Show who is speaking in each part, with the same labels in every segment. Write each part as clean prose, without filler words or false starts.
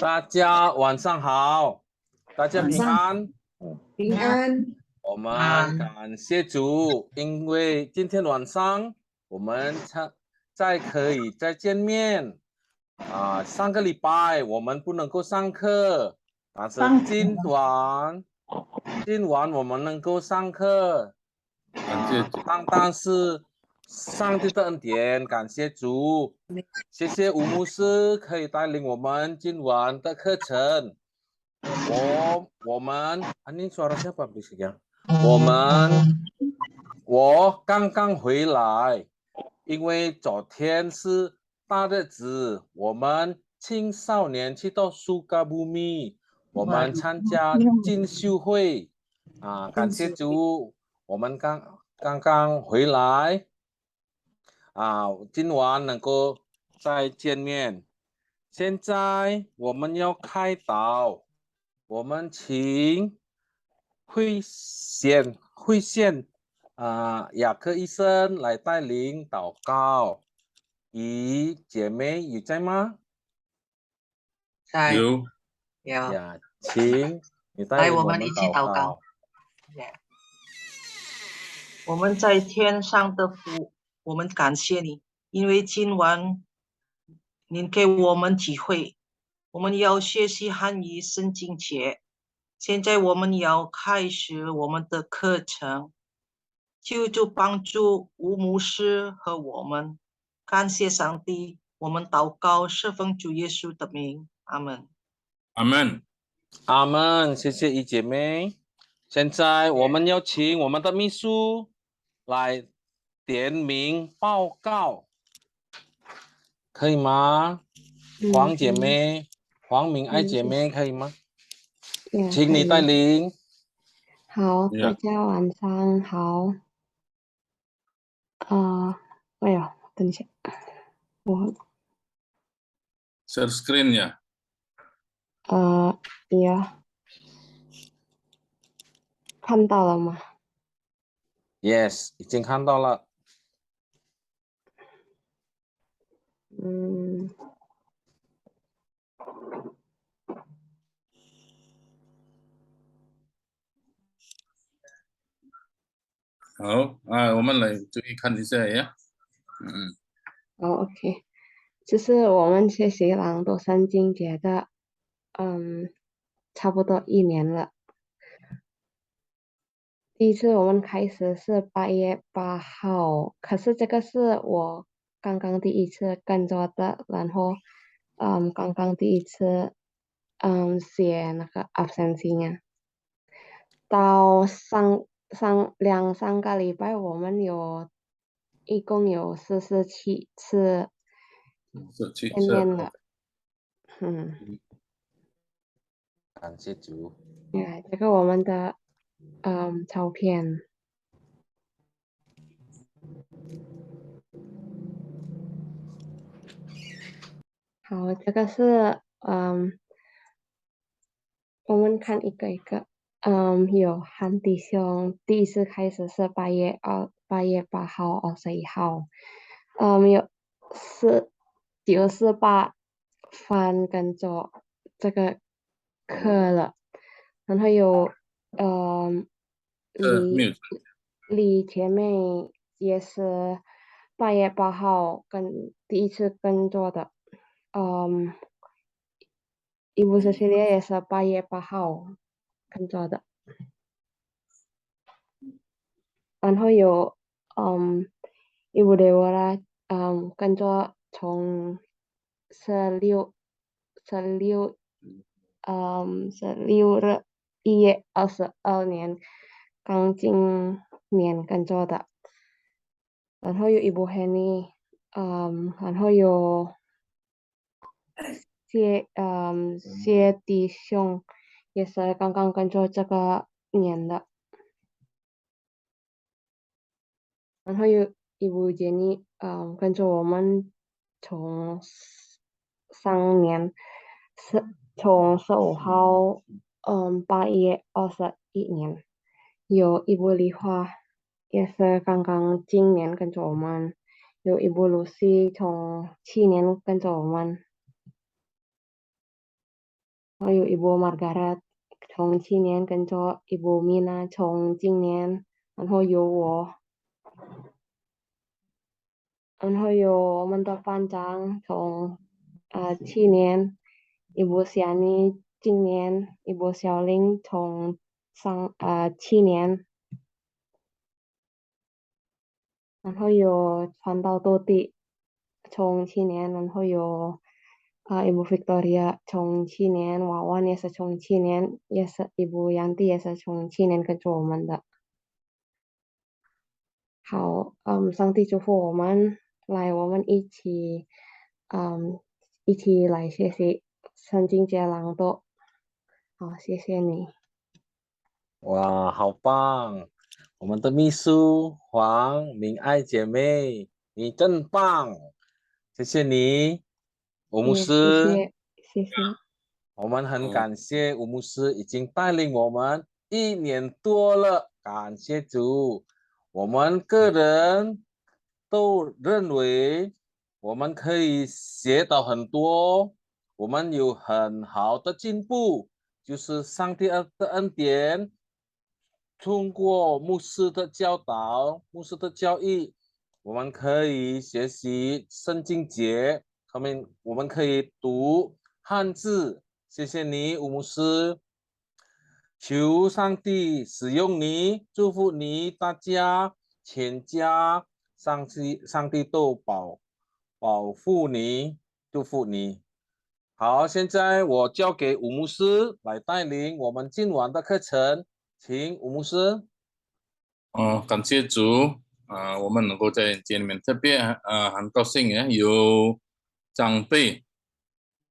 Speaker 1: 大家晚上好，大家平安。
Speaker 2: 平安。
Speaker 1: 我们感谢主，因为今天晚上我们可以再见面。上个礼拜我们不能够上课，但是今晚我们能够上课。单单是上帝的恩典，感谢主。谢谢吴牧师可以带领我们今晚的课程。您suara siapa berisik ya？我刚刚回来，因为昨天是大日子，我们青少年去到苏嘎布米，我们参加进修会感谢主，我们刚刚回来今晚能够再见面。现在我们要开导，我们请慧宪雅克医生来带领祷告。姨姐妹有在吗？
Speaker 2: 有。
Speaker 1: 请你带领我们祷告。
Speaker 2: 我们在天上的父，我们感谢你，因为今晚您给我们机会，我们要学习汉语圣经节。现在我们要开始我们的课程，求主帮助吴牧师和我们。感谢上帝，我们祷告是奉主耶稣的名，阿门。
Speaker 3: 阿门，
Speaker 1: 阿门，谢谢姨姐妹。现在我们要请我们的秘书来点名报告，可以吗？黄姐妹，黄明爱姐妹，可以吗？请你带领。
Speaker 4: 好，大家晚上好。哎呀，等一下，我
Speaker 3: share screen ya。
Speaker 4: 呀，看到了吗？
Speaker 1: Yes， 已经看到了。
Speaker 3: 好我们来注意看一下呀。
Speaker 4: OK， 就是我们学习朗读圣经节的，差不多1年了。第一次我们开始是8月8号，可是这个是我刚刚第一次跟着的，然后刚刚第一次写那个 absentee 啊。到两三个礼拜，我们一共有47次见面了。
Speaker 1: 感谢主。
Speaker 4: 这个我们的照片。好，这个是我们看一个一个。有韩弟兄第一次开始是8月8号、21号。有98番跟着这个课了，然后有李姐妹也是8月8号第一次跟着的。伊布斯系列也是8月8号跟着的。然后有伊布雷沃拉跟着从16日1月22年刚今年跟着的。然后有伊布黑尼然后有谢弟兄也是刚刚跟着这个年的。然后有伊布杰尼跟着我们从上年从15号8月21年。有伊布梨花也是刚刚今年跟着我们。有伊布鲁西从去年跟着我们。还有 Ibu Margaret 从去年跟着 Ibu Mina 从今年，然后有我，然后有我们的班长从去年，Ibu Siani 今年，Ibu 小玲从去年，然后有传道多地从去年，然后有Ibu Victoria 从去年，娃娃也是从去年，也是Ibu Yanti也是从去年跟着我们的。好，上帝祝福我们，来，我们一起来学习圣经节朗读。好，谢谢你。
Speaker 1: 哇，好棒！我们的秘书黄明爱姐妹，你真棒，谢谢你，吴牧
Speaker 4: 谢
Speaker 1: 师。
Speaker 4: 谢。
Speaker 1: 我们很
Speaker 3: 嗯
Speaker 1: 感谢吴牧师已经带领我们1年多了，感谢主。我们个人都认为我们可以学到很多，我们有很好的进步，就是上帝的恩典。通过牧师的教导、牧师的教育，我们可以学习圣经节，我们可以读汉字。谢谢你，吴牧师。求上帝使用你，祝福你大家全家，上帝都保护你，祝福你。好，现在我交给吴牧师来带领我们今晚的课程，请吴牧师。
Speaker 3: 感谢主我们能够在节里面，特别很高兴有长辈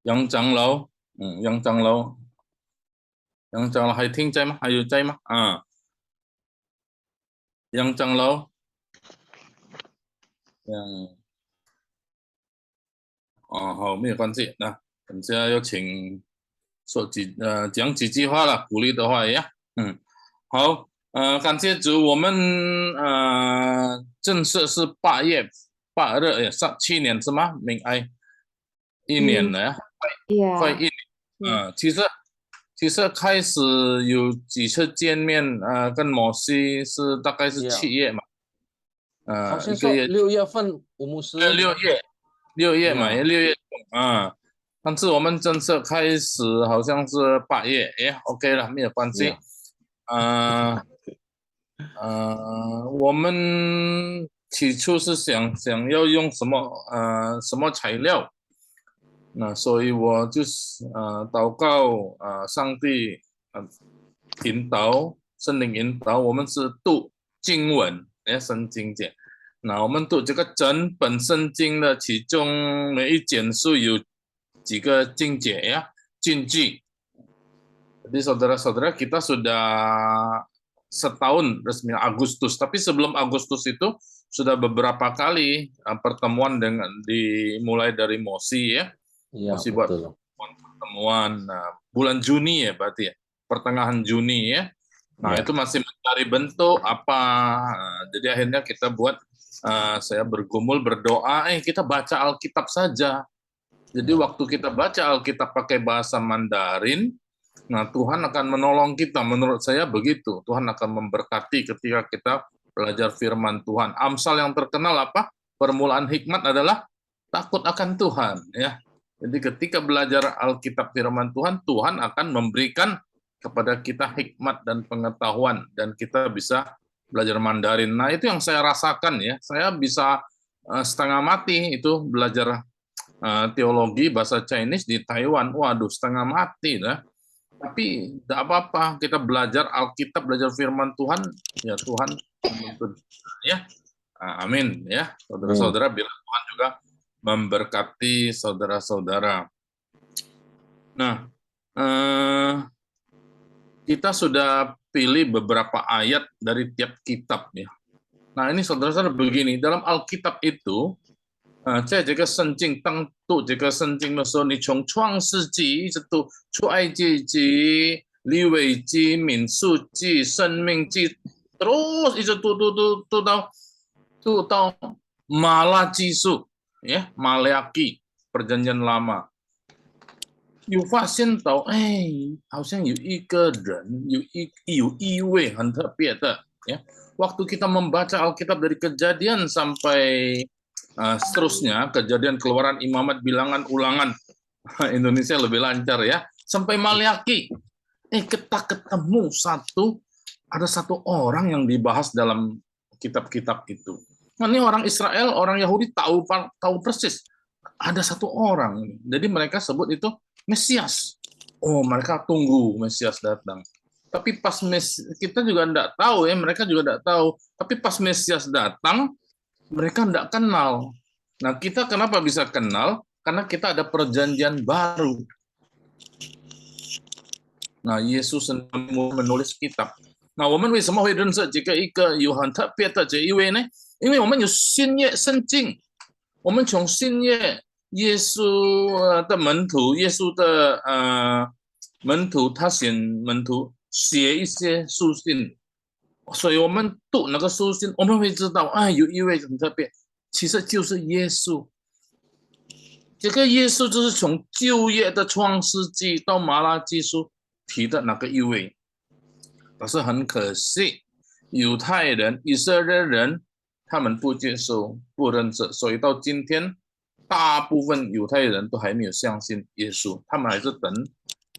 Speaker 3: 杨长老，杨长老还听在吗？还有在吗？杨长老，好，没有关系。那等下要请讲几句话了，鼓励的话呀。好，感谢主，我们正式是8月去年是吗？明爱1年了，快1年。其实开始有几次见面，跟摩西是大概是7月嘛，
Speaker 1: 好像
Speaker 3: 1个月
Speaker 1: 6月份，吴牧师。
Speaker 3: 6月嘛，
Speaker 1: Yeah
Speaker 3: 6月但是我们正式开始好像是8月，OK 了，没有关系。我们起初是想要用什么材料，那所以我就是祷告上帝引导圣灵引导，我们是读经文圣经节。那我们读这个整本圣经的其中每一卷书有几个经节禁句。Jadi saudara-saudara kita sudah setahun resmi Agustus, tapi sebelum Agustus itu sudah beberapa kali pertemuan dimulai dari Mosi Mosi buat pertemuan bulan Juni berarti pertengahan Juni Nah itu masih mencari bentuk apa. Jadi akhirnya kita buat saya bergumul berdoa kita baca Alkitab saja. Jadi waktu kita baca Alkitab pakai bahasa Mandarin, nah Tuhan akan menolong kita. Menurut saya begitu. Tuhan akan memberkati ketika kita belajar firman Tuhan. Amsal yang terkenal apa? Permulaan hikmat adalah takut akan Tuhan Jadi ketika belajar Alkitab firman Tuhan, Tuhan akan memberikan kepada kita hikmat dan pengetahuan dan kita bisa belajar Mandarin. Nah, itu yang saya rasakan Saya bisa setengah mati itu belajar teologi bahasa Chinese di Taiwan. Waduh, setengah mati Tapi tidak apa-apa, kita belajar Alkitab, belajar firman Tuhan, Tuhan menuntun amin saudara-saudara, bila Tuhan juga memberkati saudara-saudara. Nah, kita sudah pilih beberapa ayat dari tiap kitab Nah, ini saudara-saudara begini, dalam Alkitab itu 在这个圣经当读这个圣经的时候，你从创世纪一直读出埃及记、利未记、民数记、生命记，terus一直读到马拉基书，Maleaki perjanjian lama。有发现到，哎，好像有一个人，有一位很特别的，ya. Waktu kita membaca Alkitab dari Kejadian sampai seterusnya, Kejadian, Keluaran, Imamat, Bilangan, Ulangan, Indonesia lebih lancar ya, sampai Maliaki, kita ketemu ada satu orang yang dibahas dalam kitab-kitab itu. Nah, ini orang Israel, orang Yahudi tahu persis ada satu orang. Jadi mereka sebut itu Mesias. Oh, mereka tunggu Mesias datang. Tapi pas kita juga enggak tahu ya, mereka juga enggak tahu. Tapi pas Mesias datang, mereka enggak kenal. Nah, kita kenapa bisa kenal? Karena kita ada perjanjian baru. Nah, Yesus menulis kitab. 那我们为什么会认识这个一个有很特别的这一位呢？因为我们有新约圣经，我们从新约耶稣的门徒，耶稣的门徒，他选门徒写一些书信，所以我们读那个书信，我们会知道，有一位很特别，其实就是耶稣。这个耶稣就是从旧约的创世纪到马拉基书提的那个一位，但是很可惜，犹太人、以色列人他们不接受、不认识，所以到今天，大部分犹太人都还没有相信耶稣，他们还是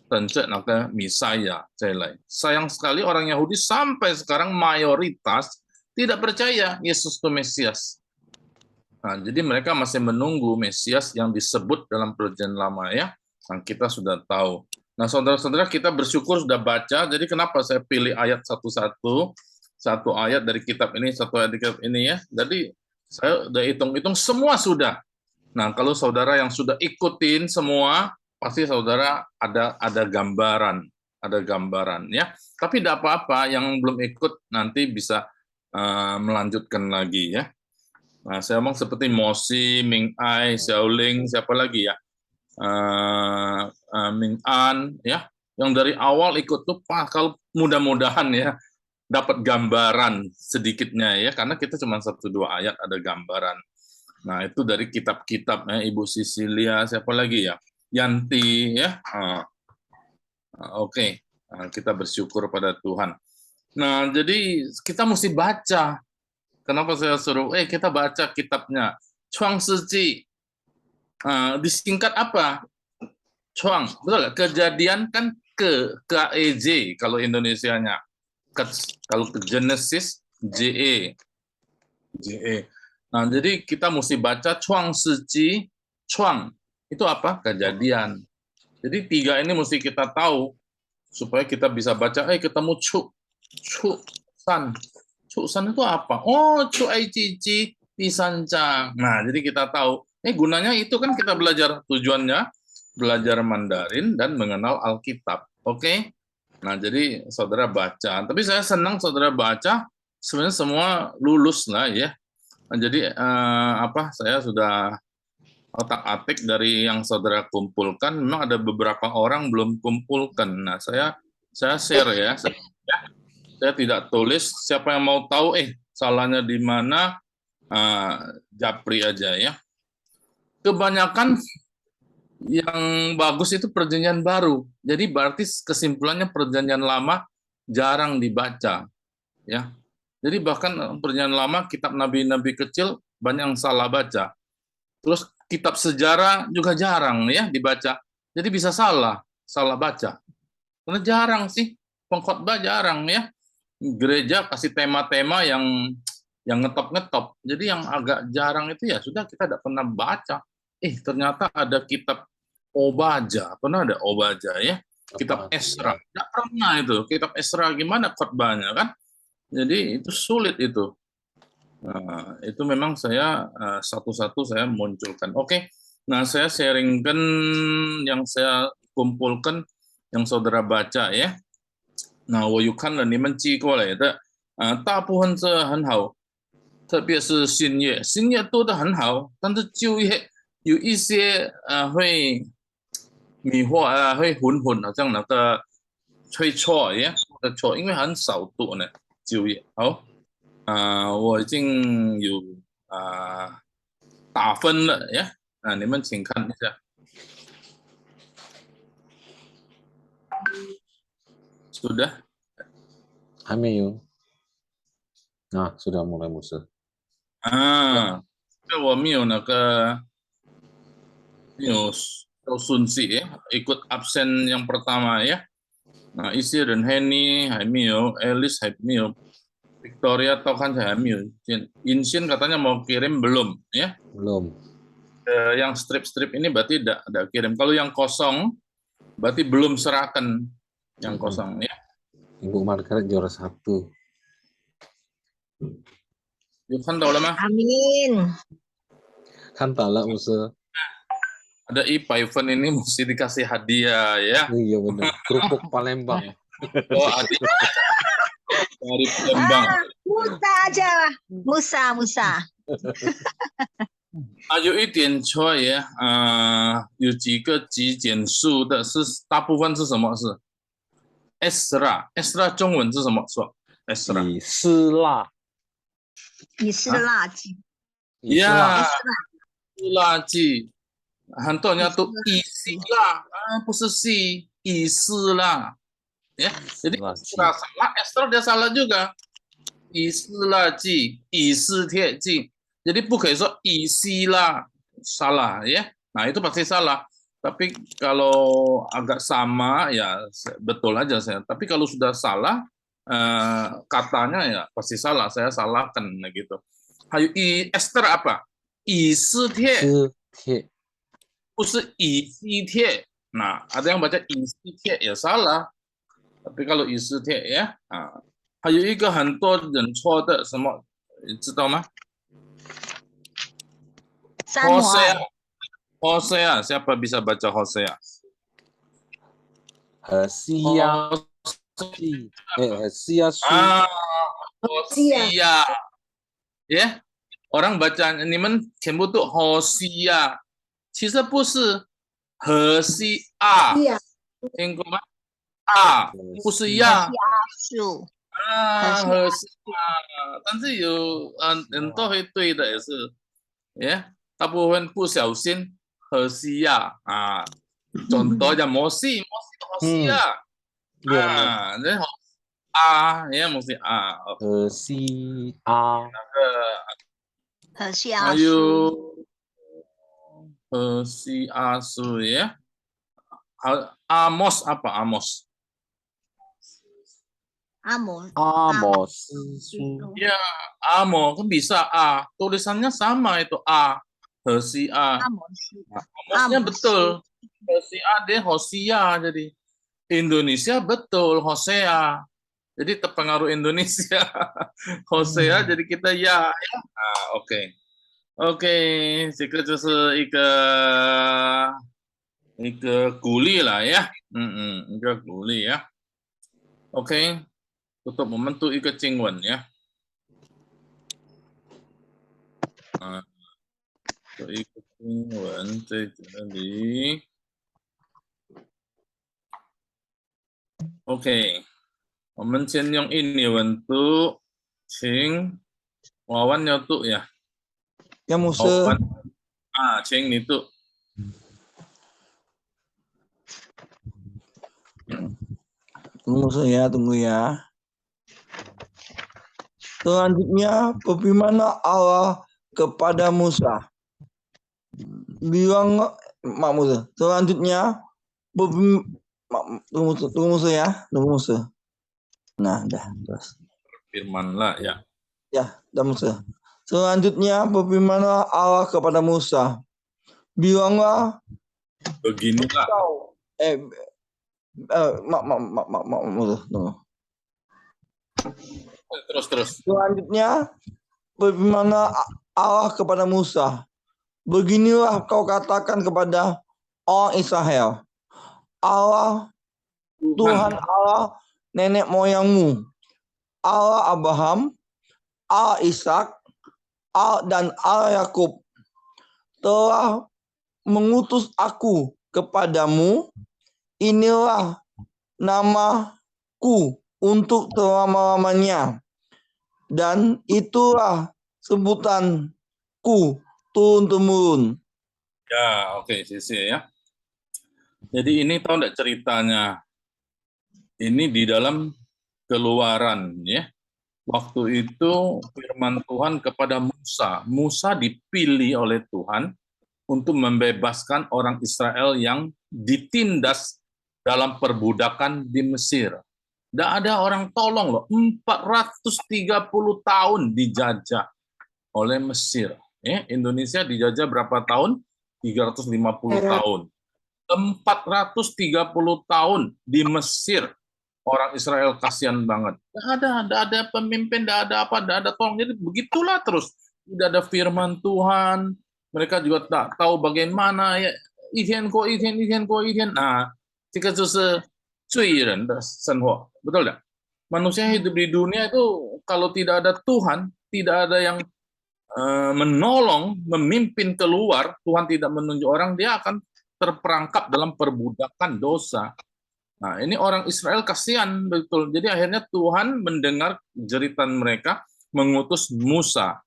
Speaker 3: 等着那个弥赛亚再来。Sayang sekali orang Yahudi sampai sekarang mayoritas tidak percaya Yesus itu Mesias. Nah, jadi mereka masih menunggu Mesias yang disebut dalam Perjanjian Lama ya. Nah, kita sudah tahu. Nah, saudara-saudara, kita bersyukur sudah baca. Jadi kenapa saya pilih ayat satu-satu, satu ayat dari kitab ini, satu ayat dari kitab ini ya. Jadi saya udah hitung-hitung semua sudah. Nah, kalau saudara yang sudah ikutin semua, pasti saudara ada gambaran ya. Tapi tidak apa-apa, yang belum ikut nanti bisa melanjutkan lagi ya. Nah, saya ngomong seperti Mosi, Ming Ai, Xiaoling, siapa lagi ya? Ming An ya, yang dari awal ikut tuh kalau mudah-mudahan ya dapat gambaran sedikitnya ya, karena kita cuma 1-2 ayat ada gambaran. Nah, itu dari kitab-kitab ya, Ibu Sisilia, siapa lagi ya? Yanti ya. Oke. Nah, kita bersyukur pada Tuhan. Nah, jadi kita mesti baca. Kenapa saya suruh kita baca kitabnya? Chuang Shiji. Disingkat apa? Chuang, betul gak? Kejadian kan KEJ kalau Indonesianya. Kalau ke Genesis JE. Nah, jadi kita mesti baca Chuang Shiji. Chuang itu apa? Kejadian. Jadi 3 ini mesti kita tahu supaya kita bisa baca. Ketemu Chu San. Chu San itu apa? Oh, Chu Ai Cici Pisancang. Nah, jadi kita tahu. Gunanya itu kan kita belajar, tujuannya belajar Mandarin dan mengenal Alkitab. Oke? Nah, jadi saudara baca. Tapi saya senang saudara baca, sebenarnya semua lulus lah ya. Nah, jadi saya sudah otak-atik dari yang saudara kumpulkan. Memang ada beberapa orang belum kumpulkan. Nah, saya share ya. Saya tidak tulis. Siapa yang mau tahu salahnya di mana, japri aja ya. Kebanyakan yang bagus itu perjanjian baru. Jadi berarti kesimpulannya perjanjian lama jarang dibaca. Ya. Jadi bahkan perjanjian lama kitab nabi-nabi kecil banyak yang salah baca. Terus kitab sejarah juga jarang ya dibaca. Jadi bisa salah baca. Karena jarang sih, pengkhotbah jarang ya. Gereja kasih tema-tema yang ngetop-ngetop. Jadi yang agak jarang itu ya sudah kita tidak pernah baca. Ternyata ada kitab Obaja, pernah ada Obaja ya? Kitab Esra, tidak pernah itu. Kitab Esra gimana khotbahnya kan? Jadi itu sulit itu. Nah, itu memang saya satu-satu saya munculkan. Oke, nah saya sharingkan yang saya kumpulkan, yang saudara baca ya. Nah, 我有看了你们寄过来的，大部分是很好，特别是新约读得很好，但是旧约有一些会迷惑会混好像那个会错呀，错，因为很少读呢旧约。好，我已经有打分了呀，你们请看一下。Sudah?
Speaker 1: 还没有。啊，sudah mulai Musa。
Speaker 3: 这我没有那个没有顺序ya, ikut absen yang pertama ya. Nah, Isi dan Henny 还没有 Alice 还没有 Victoria atau kan saya 还没有 Inshin katanya mau kirim belum ya.
Speaker 1: Belum.
Speaker 3: Yang strip-strip ini berarti tidak kirim. Kalau yang kosong berarti belum serahkan yang kosong ya.
Speaker 1: Ibu Margaret juara 1.
Speaker 3: Yuk kan tahu lah mah.
Speaker 2: Amin.
Speaker 1: Kan talak Musa.
Speaker 3: Ada IPA event ini mesti dikasih hadiah ya.
Speaker 1: Iya benar. Kerupuk Palembang.
Speaker 3: Oh, hadiah dari Palembang.
Speaker 5: Musa aja, Musa.
Speaker 3: 有一点错耶，有几个极简数的是大部分是什么？是 Esra 中文是什么？说 Esra
Speaker 1: 以斯辣。
Speaker 5: 你是垃圾，
Speaker 3: 呀，垃圾，很多人家都以斯啦，不是西以斯啦，ya，jadi Esra salah, Esra dia salah juga，以斯垃圾，以斯铁剂。Jadi 不可以说以西啦 salah ya. Nah, itu pasti salah. Tapi kalau agak sama ya betul aja saya. Tapi kalau sudah salah katanya ya pasti salah. Saya salahkan gitu. Hayu i Esther apa? I si tie. Bukan i si tie. Nah, ada yang baca i si tie ya salah. Tapi kalau i si tie ya. 还有一个很多人错的什么，知道吗？ Hosea, siapa bisa baca Hosea?
Speaker 1: Hosea. Hosea.
Speaker 3: Hosea. Ya, orang baca你们全部都 Hosea， 其实不是 Hosea， 听过吗？啊，不是呀。
Speaker 5: 树
Speaker 3: Hosea， 但是有很多会对的也是，呀。 大部分不小心Hosea contohnya Mosi Hosea ya mesti
Speaker 5: Hosea
Speaker 3: ayo Hosea su ya Amos apa Amos ya Amos kan bisa tulisannya sama itu Hosea. Amosnya betul. Hosea dia Hosea jadi Indonesia betul Hosea. Jadi terpengaruh Indonesia. Hosea jadi kita ya. Oke. Oke, 这个就是一个鼓励啦呀。一个鼓励呀。OK， untuk membentuk 一个经文呀。有一个经文在这里 ，OK， 我们先用印尼文读，请Wawan要读呀。
Speaker 6: Ya Musa.
Speaker 3: 请你读。
Speaker 6: Tunggu saya, tunggu ya. Selanjutnya, bagaimana Allah kepada Musa? Bilang Mak Musa. Selanjutnya tunggu Musa ya, tunggu Musa. Nah, dah terus.
Speaker 3: Firmanlah ya.
Speaker 6: Ya, dah Musa. Selanjutnya bagaimana Allah kepada Musa? Bilanglah
Speaker 3: beginilah.
Speaker 6: Mak Musa, tunggu.
Speaker 3: Terus.
Speaker 6: Selanjutnya bagaimana Allah kepada Musa? Beginilah kau katakan kepada orang Israel, Allah, Tuhan Allah nenek moyangmu, Allah Abraham, Allah Ishak, dan Allah Yakub telah mengutus aku kepadamu. Inilah namaku untuk selama-lamanya, dan itulah sebutanku turun-temurun.
Speaker 3: Ya, oke, sisi ya. Jadi ini tahu enggak ceritanya? ini di dalam Keluaran ya. Waktu itu firman Tuhan kepada Musa. Musa dipilih oleh Tuhan untuk membebaskan orang Israel yang ditindas dalam perbudakan di Mesir. Tidak ada orang tolong loh. 430 tahun dijajah oleh Mesir. Indonesia dijajah berapa tahun? 350 tahun. 430 tahun di Mesir. Orang Israel kasihan banget. Tidak ada pemimpin, tidak ada apa, tidak ada tolong. Jadi begitulah terus. Tidak ada firman Tuhan. Mereka juga tak tahu bagaimana ya. Nah, jika itu Betul tidak? Manusia hidup di dunia itu kalau tidak ada Tuhan, tidak ada yang menolong, memimpin keluar, Tuhan tidak menunjuk orang, dia akan terperangkap dalam perbudakan dosa. Nah, ini orang Israel kasihan betul. Jadi akhirnya Tuhan mendengar jeritan mereka, mengutus Musa.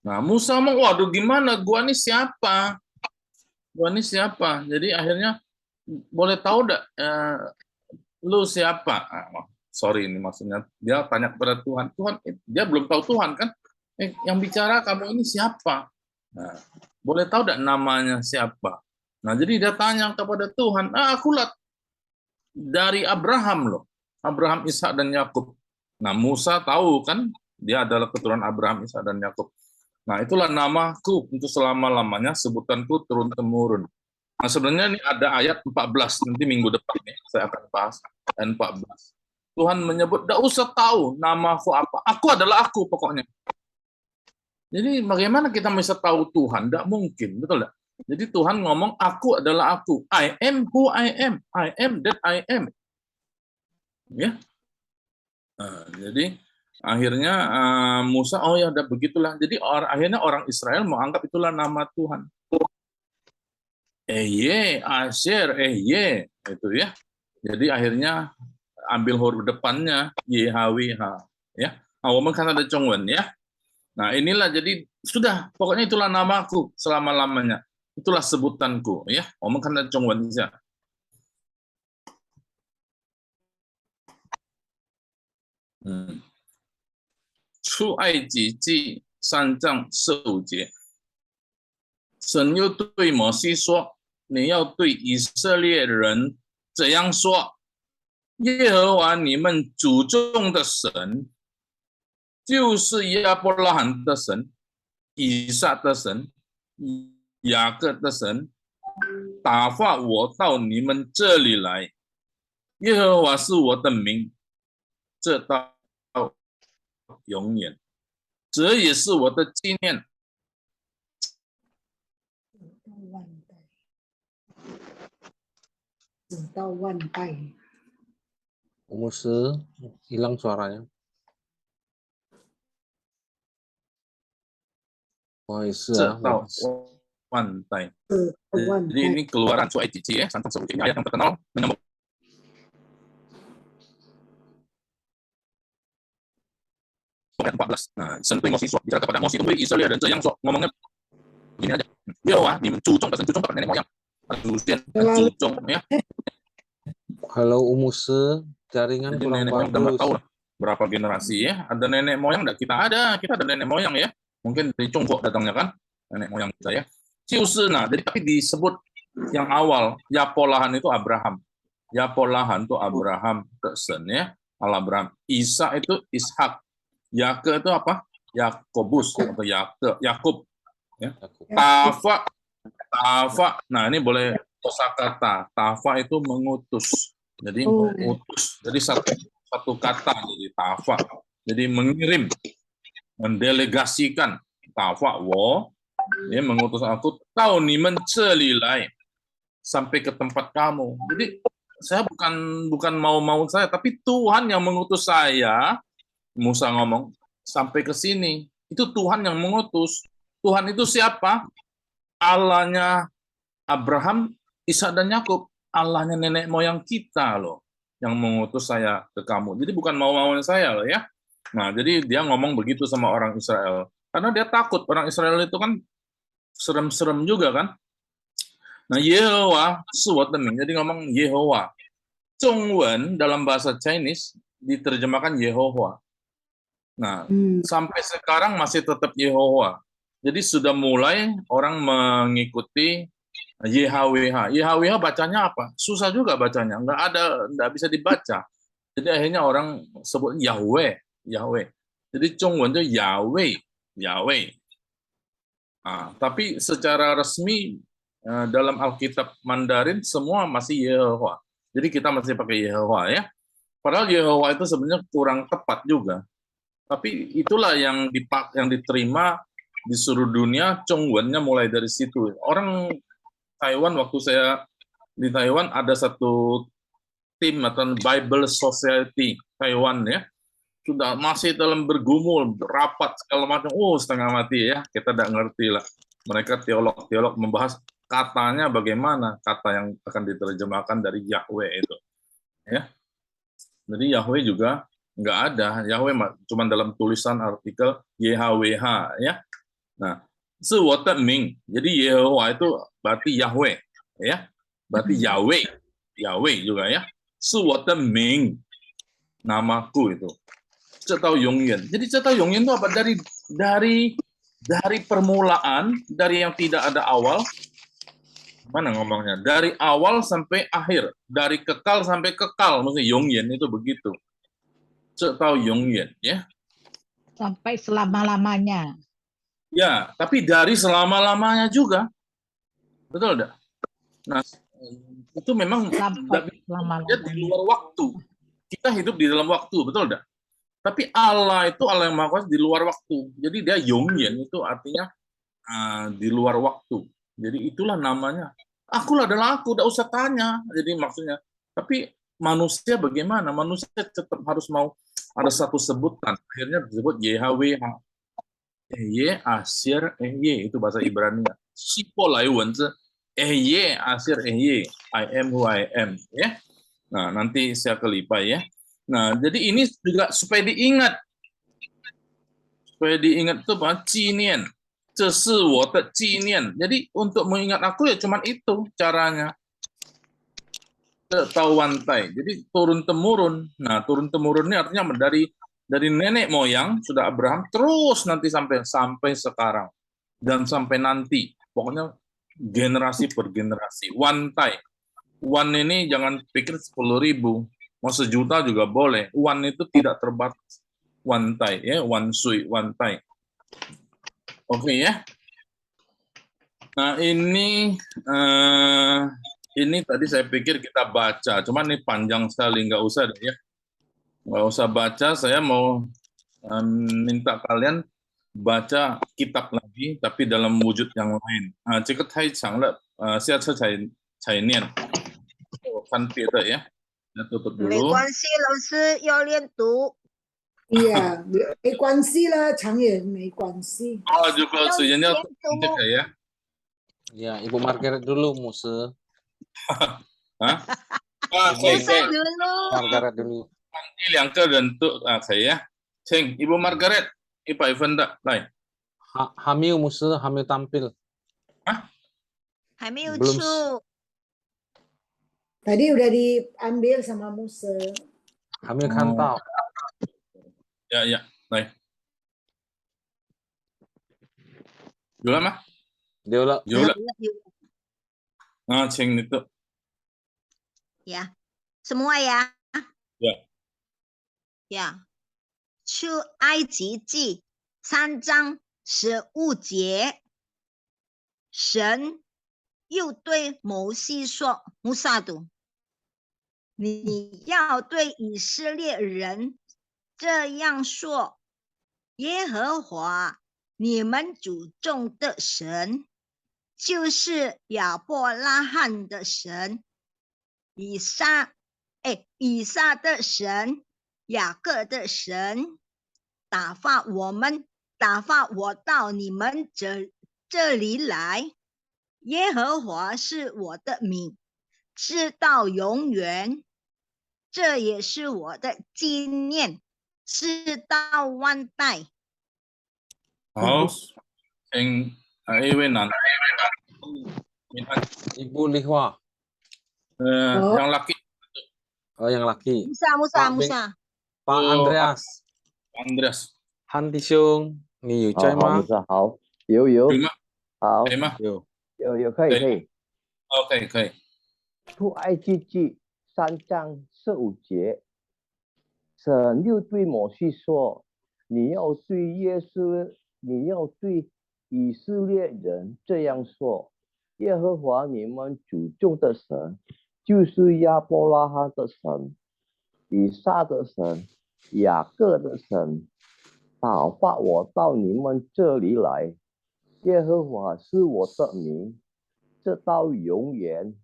Speaker 3: Nah, Musa ngomong, waduh gimana, gua ini siapa? Gua ini siapa? Jadi akhirnya, boleh tahu enggak, lu siapa? Sorry ini maksudnya, dia tanya kepada Tuhan. Tuhan, dia belum tahu Tuhan kan? Yang bicara kamu ini siapa? Nah, boleh tahu enggak namanya siapa? Nah, jadi dia tanya kepada Tuhan, akulah dari Abraham loh. Abraham, Ishak dan Yakub. Nah, Musa tahu kan dia adalah keturunan Abraham, Ishak dan Yakub. Nah, itulah namaku untuk selama-lamanya, sebutanku turun-temurun. Nah, sebenarnya ini ada ayat 14, nanti minggu depan nih saya akan bahas ayat 14. Tuhan menyebut, "Enggak usah tahu namaku apa. Aku adalah aku pokoknya." Jadi bagaimana kita bisa tahu Tuhan? Enggak mungkin, betul enggak? Jadi Tuhan ngomong, aku adalah aku. I am who I am. I am that I am. Ya. Nah, jadi akhirnya Musa, oh ya udah begitulah. Jadi akhirnya orang Israel menganggap itulah nama Tuhan. Asher, itu ya. Jadi akhirnya ambil huruf depannya YHWH. Ya. Awalnya kan ada Chongwen ya. Nah inilah jadi sudah pokoknya itulah namaku selama-lamanya. Itulah sebutanku ya. Omong kan ada Chongwen saja. Chu ai ji ji san zhang shou jie. 神又对摩西说：“你要对以色列人这样说：耶和华你们祖宗的神，就是亚伯拉罕的神、以撒的神、雅各的神，打发我到你们这里来。耶和华是我的名，这到永远，这也是我的纪念。”
Speaker 7: 到万代。
Speaker 1: 牧师 hilang suaranya. 不好意思啊，
Speaker 3: 这到万代。Jadi ini keluaran suai cici ya, santan sebut ini ayat yang terkenal menyambung. Ayat 14. Nah, 神对摩西说 bicara kepada 摩西 对以色列人这样说 ngomongnya begini aja. 耶和华你们祖宗的神，祖宗dapat nenek moyang. 祖先祖宗ya.
Speaker 1: Halo Umusi, jaringan
Speaker 3: Jadi
Speaker 1: kurang
Speaker 3: nenek moyang udah nggak
Speaker 1: bagus.
Speaker 3: tahu lah berapa generasi ya. Ada nenek moyang enggak? Kita ada nenek moyang ya. Mungkin dari Tiongkok datangnya kan nenek moyang kita ya. Ciusena, jadi tapi disebut yang awal Yapolahan itu Abraham. Yapolahan itu Abraham Kesen ya. Abraham. Isa itu Ishak. Yake itu apa? Yakobus atau Yakub. Ya. Tafa. Nah ini boleh kosakata. Tafa itu mengutus. Jadi mengutus. Jadi satu kata jadi tafa. Jadi mengirim, mendelegasikan. Tafa wo. Dia mengutus aku. Tahu ni mencelilai sampai ke tempat kamu. Jadi saya bukan mau saya, tapi Tuhan yang mengutus saya. Musa ngomong sampai ke sini. Itu Tuhan yang mengutus. Tuhan itu siapa? Allahnya Abraham, Ishak dan Yakub. Allahnya nenek moyang kita loh, yang mengutus saya ke kamu. Jadi bukan mau-maunya saya loh ya. Nah, jadi dia ngomong begitu sama orang Israel. Karena dia takut, orang Israel itu kan serem-serem juga kan. Nah, Yehowa, jadi ngomong Yehowa. Zhongwen dalam bahasa Chinese diterjemahkan Yehovah. Nah, sampai sekarang masih tetap Yehovah. Jadi sudah mulai orang mengikuti YHWH. YHWH bacanya apa? Susah juga bacanya, nggak bisa dibaca. Jadi akhirnya orang sebut Yahweh, Yahweh. Jadi Zhongwen itu Yahweh, Yahweh. Nah, tapi secara resmi dalam Alkitab Mandarin semua masih Yehovah. Jadi kita masih pakai Yehovah ya. Padahal Yehovah itu sebenarnya kurang tepat juga. Tapi itulah yang diterima di seluruh dunia. Zhongwen-nya mulai dari situ. Orang Taiwan, waktu saya di Taiwan ada satu tim atau Bible Society Taiwan ya, sudah masih dalam bergumul, rapat segala macam. Setengah mati ya, kita tidak ngerti lah. Mereka teolog membahas katanya bagaimana kata yang akan diterjemahkan dari Yahweh itu ya. Jadi Yahweh juga nggak ada. Yahweh cuma dalam tulisan artikel YHWH ya. Nah, Ming. Jadi Yehovah itu berarti Yahweh ya. Berarti Yahweh. Yahweh juga ya. Ming. Namaku itu. Cetau Yongyen. Jadi Cetau Yongyen itu apa? Dari permulaan, dari yang tidak ada awal, mana ngomongnya? Dari awal sampai akhir, dari kekal sampai kekal, maksudnya Yongyen itu begitu. Cetau Yongyen, ya.
Speaker 5: Sampai selama-lamanya.
Speaker 3: Ya, tapi dari selama-lamanya juga, betul enggak? Nah, itu memang di luar waktu. Kita hidup di dalam waktu, betul enggak? Tapi Allah itu Allah yang Maha Kuasa di luar waktu. Jadi dia Yongyen itu artinya di luar waktu. Jadi itulah namanya. Akulah adalah aku, tidak usah tanya. Jadi maksudnya. Tapi manusia bagaimana? Manusia tetap harus mau ada satu sebutan. Akhirnya disebut YHWH. Ye Asyir Ye itu bahasa Ibrani. Sipo lai wenzi. Ye Asyir Ye. I am who I am. Ya. Nah nanti saya kelipai ya. Nah, jadi ini juga supaya diingat. Supaya diingat itu apa? Jinian. Jadi untuk mengingat aku ya cuman itu caranya. Tawantai. Jadi turun-temurun. Nah, turun-temurun ini artinya dari nenek moyang sudah Abraham terus nanti sampai sekarang dan sampai nanti. Pokoknya generasi per generasi. Wantai. Wan ini jangan pikir 10.000. Mau 1.000.000 juga boleh. Wan itu tidak terbatas. Wantai ya, wan sui, wantai. Oke ya. Nah ini tadi saya pikir kita baca, cuman ini panjang sekali, nggak usah deh ya. Nggak usah baca, saya mau minta kalian baca kitab lagi, tapi dalam wujud yang lain. Jika太长了, saya cai nian. Kan beda ya. Saya tutup dulu.
Speaker 5: 没关系，老师要练读。
Speaker 7: iya, 没关系啦，长也没关系。
Speaker 3: juga sebenarnya ya.
Speaker 1: Ya, Ibu Margaret dulu, Muse.
Speaker 3: Hah?
Speaker 5: Musa dulu.
Speaker 1: Margaret dulu.
Speaker 3: 2个人都谁呀？请 Ibu Margaret 100分的来。
Speaker 1: Hamil Muse, Hamil tampil.
Speaker 5: 还没有
Speaker 1: Belum.
Speaker 5: 出。
Speaker 7: Tadi udah diambil sama Muse.
Speaker 1: Hamil kantau.
Speaker 3: Ya, 来。有了吗？
Speaker 1: Dia ulah.
Speaker 3: 有了。请itu.
Speaker 5: Ya, semua ya.
Speaker 3: Ya.
Speaker 5: Ya，出埃及记3章15节，神又对摩西说：“穆萨读，你要对以色列人这样说：耶和华你们祖宗的神，就是亚伯拉罕的神，以撒的神，雅各的神，打发我到你们这里来。耶和华是我的名，直到永远。这也是我的纪念，直到万代。”
Speaker 3: 好，请一位男，
Speaker 1: Ibu Lihwa.
Speaker 3: yang laki.
Speaker 1: yang laki.
Speaker 5: Musa.
Speaker 1: Pak Andreas，
Speaker 3: Andreas，
Speaker 1: 汉弟兄，你有
Speaker 8: 好好，
Speaker 1: 在吗
Speaker 8: 牧？师好，有
Speaker 3: 有吗？
Speaker 8: 好
Speaker 3: 可以吗
Speaker 1: 有。
Speaker 8: 可以
Speaker 3: 可以？OK，可以。
Speaker 8: 出埃及记3章15节，神又对摩西说：“你要对以色列人这样说：耶和华你们祖宗的神，就是亚伯拉罕的神、以撒的神、雅各的神，打发我到你们这里来。耶和华是我的名，这到永远。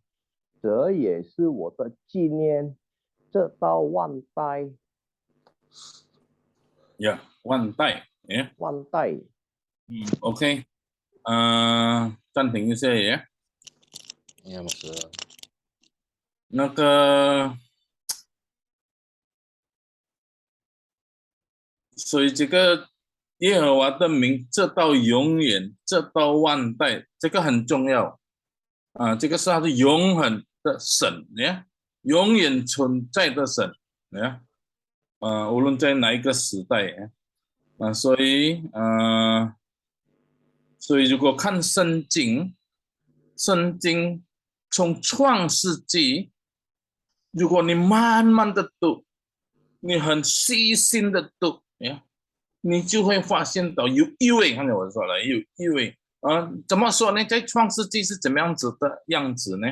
Speaker 8: 这也是我的纪念，这到万代。
Speaker 3: Ya, one time ya.
Speaker 8: 万代。
Speaker 3: OK，暂停一下呀。
Speaker 1: Ya牧师。
Speaker 3: 那个，所以这个耶和华的名，这到永远，这到万代，这个很重要啊。这个是他的永恒的神呀，永远存在的神呀。无论在哪一个时代所以如果看圣经从创世纪，如果你慢慢的读，你很细心的读呀，你就会发现到有意味。刚才我说了，有意味。怎么说呢？在创世纪是怎么样子的样子呢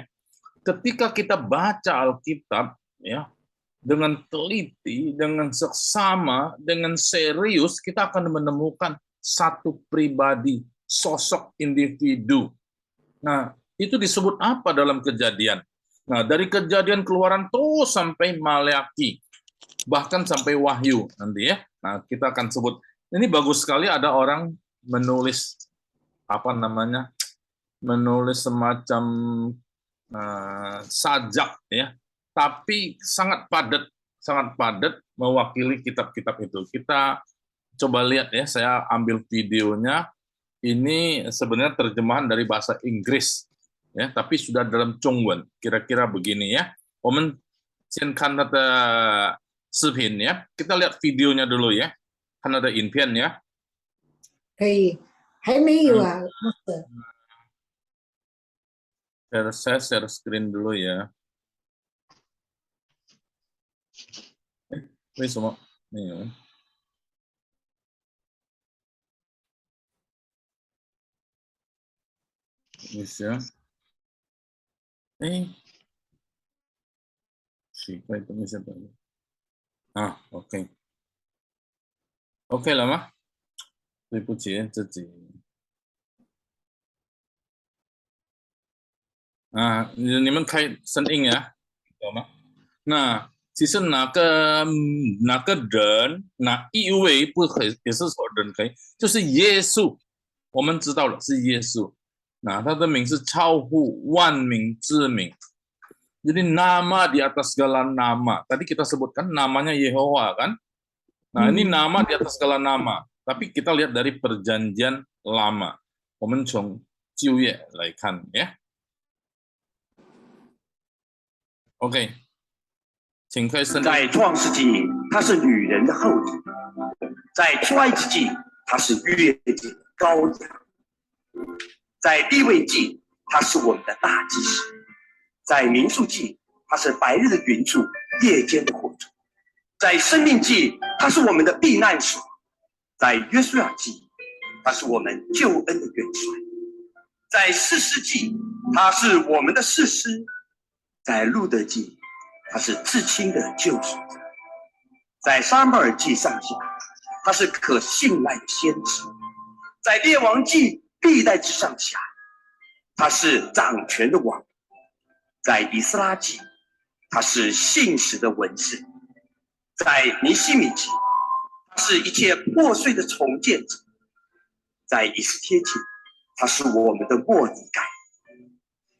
Speaker 3: ？Ketika kita baca Alkitab ya, dengan teliti, dengan seksama, dengan serius, kita akan menemukan satu pribadi, sosok individu. Nah, itu disebut apa dalam Kejadian? Nah, dari Kejadian Keluaran terus sampai Maleaki, bahkan sampai Wahyu nanti ya. Nah, kita akan sebut. Ini bagus sekali ada orang menulis menulis semacam sajak ya. Tapi sangat padat mewakili kitab-kitab itu. Kita coba lihat ya, saya ambil videonya. Ini sebenarnya terjemahan dari bahasa Inggris ya, tapi sudah dalam Zhongwen. Kira-kira begini ya. 我们先看它的视频ya. Kita lihat videonya dulu ya. 看它的影片ya.
Speaker 7: 可以，还没有啊，牧师。
Speaker 3: Saya share screen dulu ya. 为什么没有？等一下，奇怪，等一下。OK 了吗？对不起，自己。你们开声音呀，有吗？那其实哪个人，哪一位不可以，也是说人可以，就是耶稣。我们知道了是耶稣，那他的名是超乎万名之名。Jadi nama di atas segala nama. Tadi kita sebutkan namanya Yehova kan? Nah, ini nama di atas segala nama. Tapi kita lihat dari perjanjian lama. 我们从旧约来看呀。OK， 请开声。
Speaker 9: 在创世纪，他是女人的后裔；在出埃及记，他是约界的羔羊；在利未记，他是我们的大祭司；在民数记，他是白日的云柱，夜间的火柱；在生命记，他是我们的避难所；在约书亚记，他是我们救恩的元帅；在士师记，他是我们的士师。在路德记，他是至亲的救赎者；在撒母耳记上下，他是可信赖的先知；在列王记历代之上下，他是掌权的王；在以斯拉记，他是信实的文士；在尼希米记，他是一切破碎的重建者；在以斯帖记，他是我们的末底改；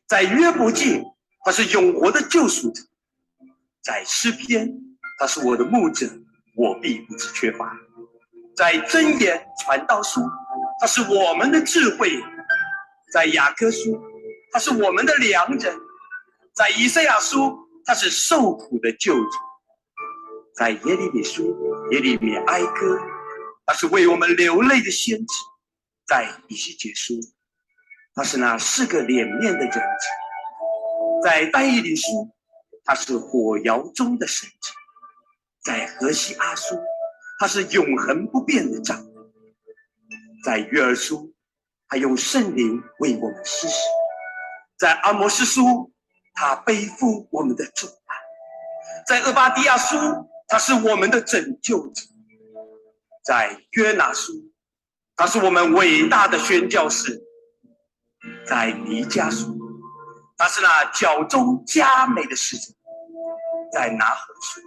Speaker 9: 在约伯记，他是永活的救赎者；在诗篇，他是我的牧者，我必不致缺乏；在箴言传道书，他是我们的智慧；在雅各书，他是我们的良人；在以赛亚书，他是受苦的救主。在耶利米书、耶利米哀歌，他是为我们流泪的先知；在以西结书，他是那4个脸面的人子；在但以理书，他是火窑中的神子；在何西阿书，他是永恒不变的杖；在约珥书，他用圣灵为我们施洗；在阿摩司书，他背负我们的重担；在俄巴底亚书，他是我们的拯救者；在约拿书，他是我们伟大的宣教士；在弥迦书，他是那脚中佳美的使者；在拿何书，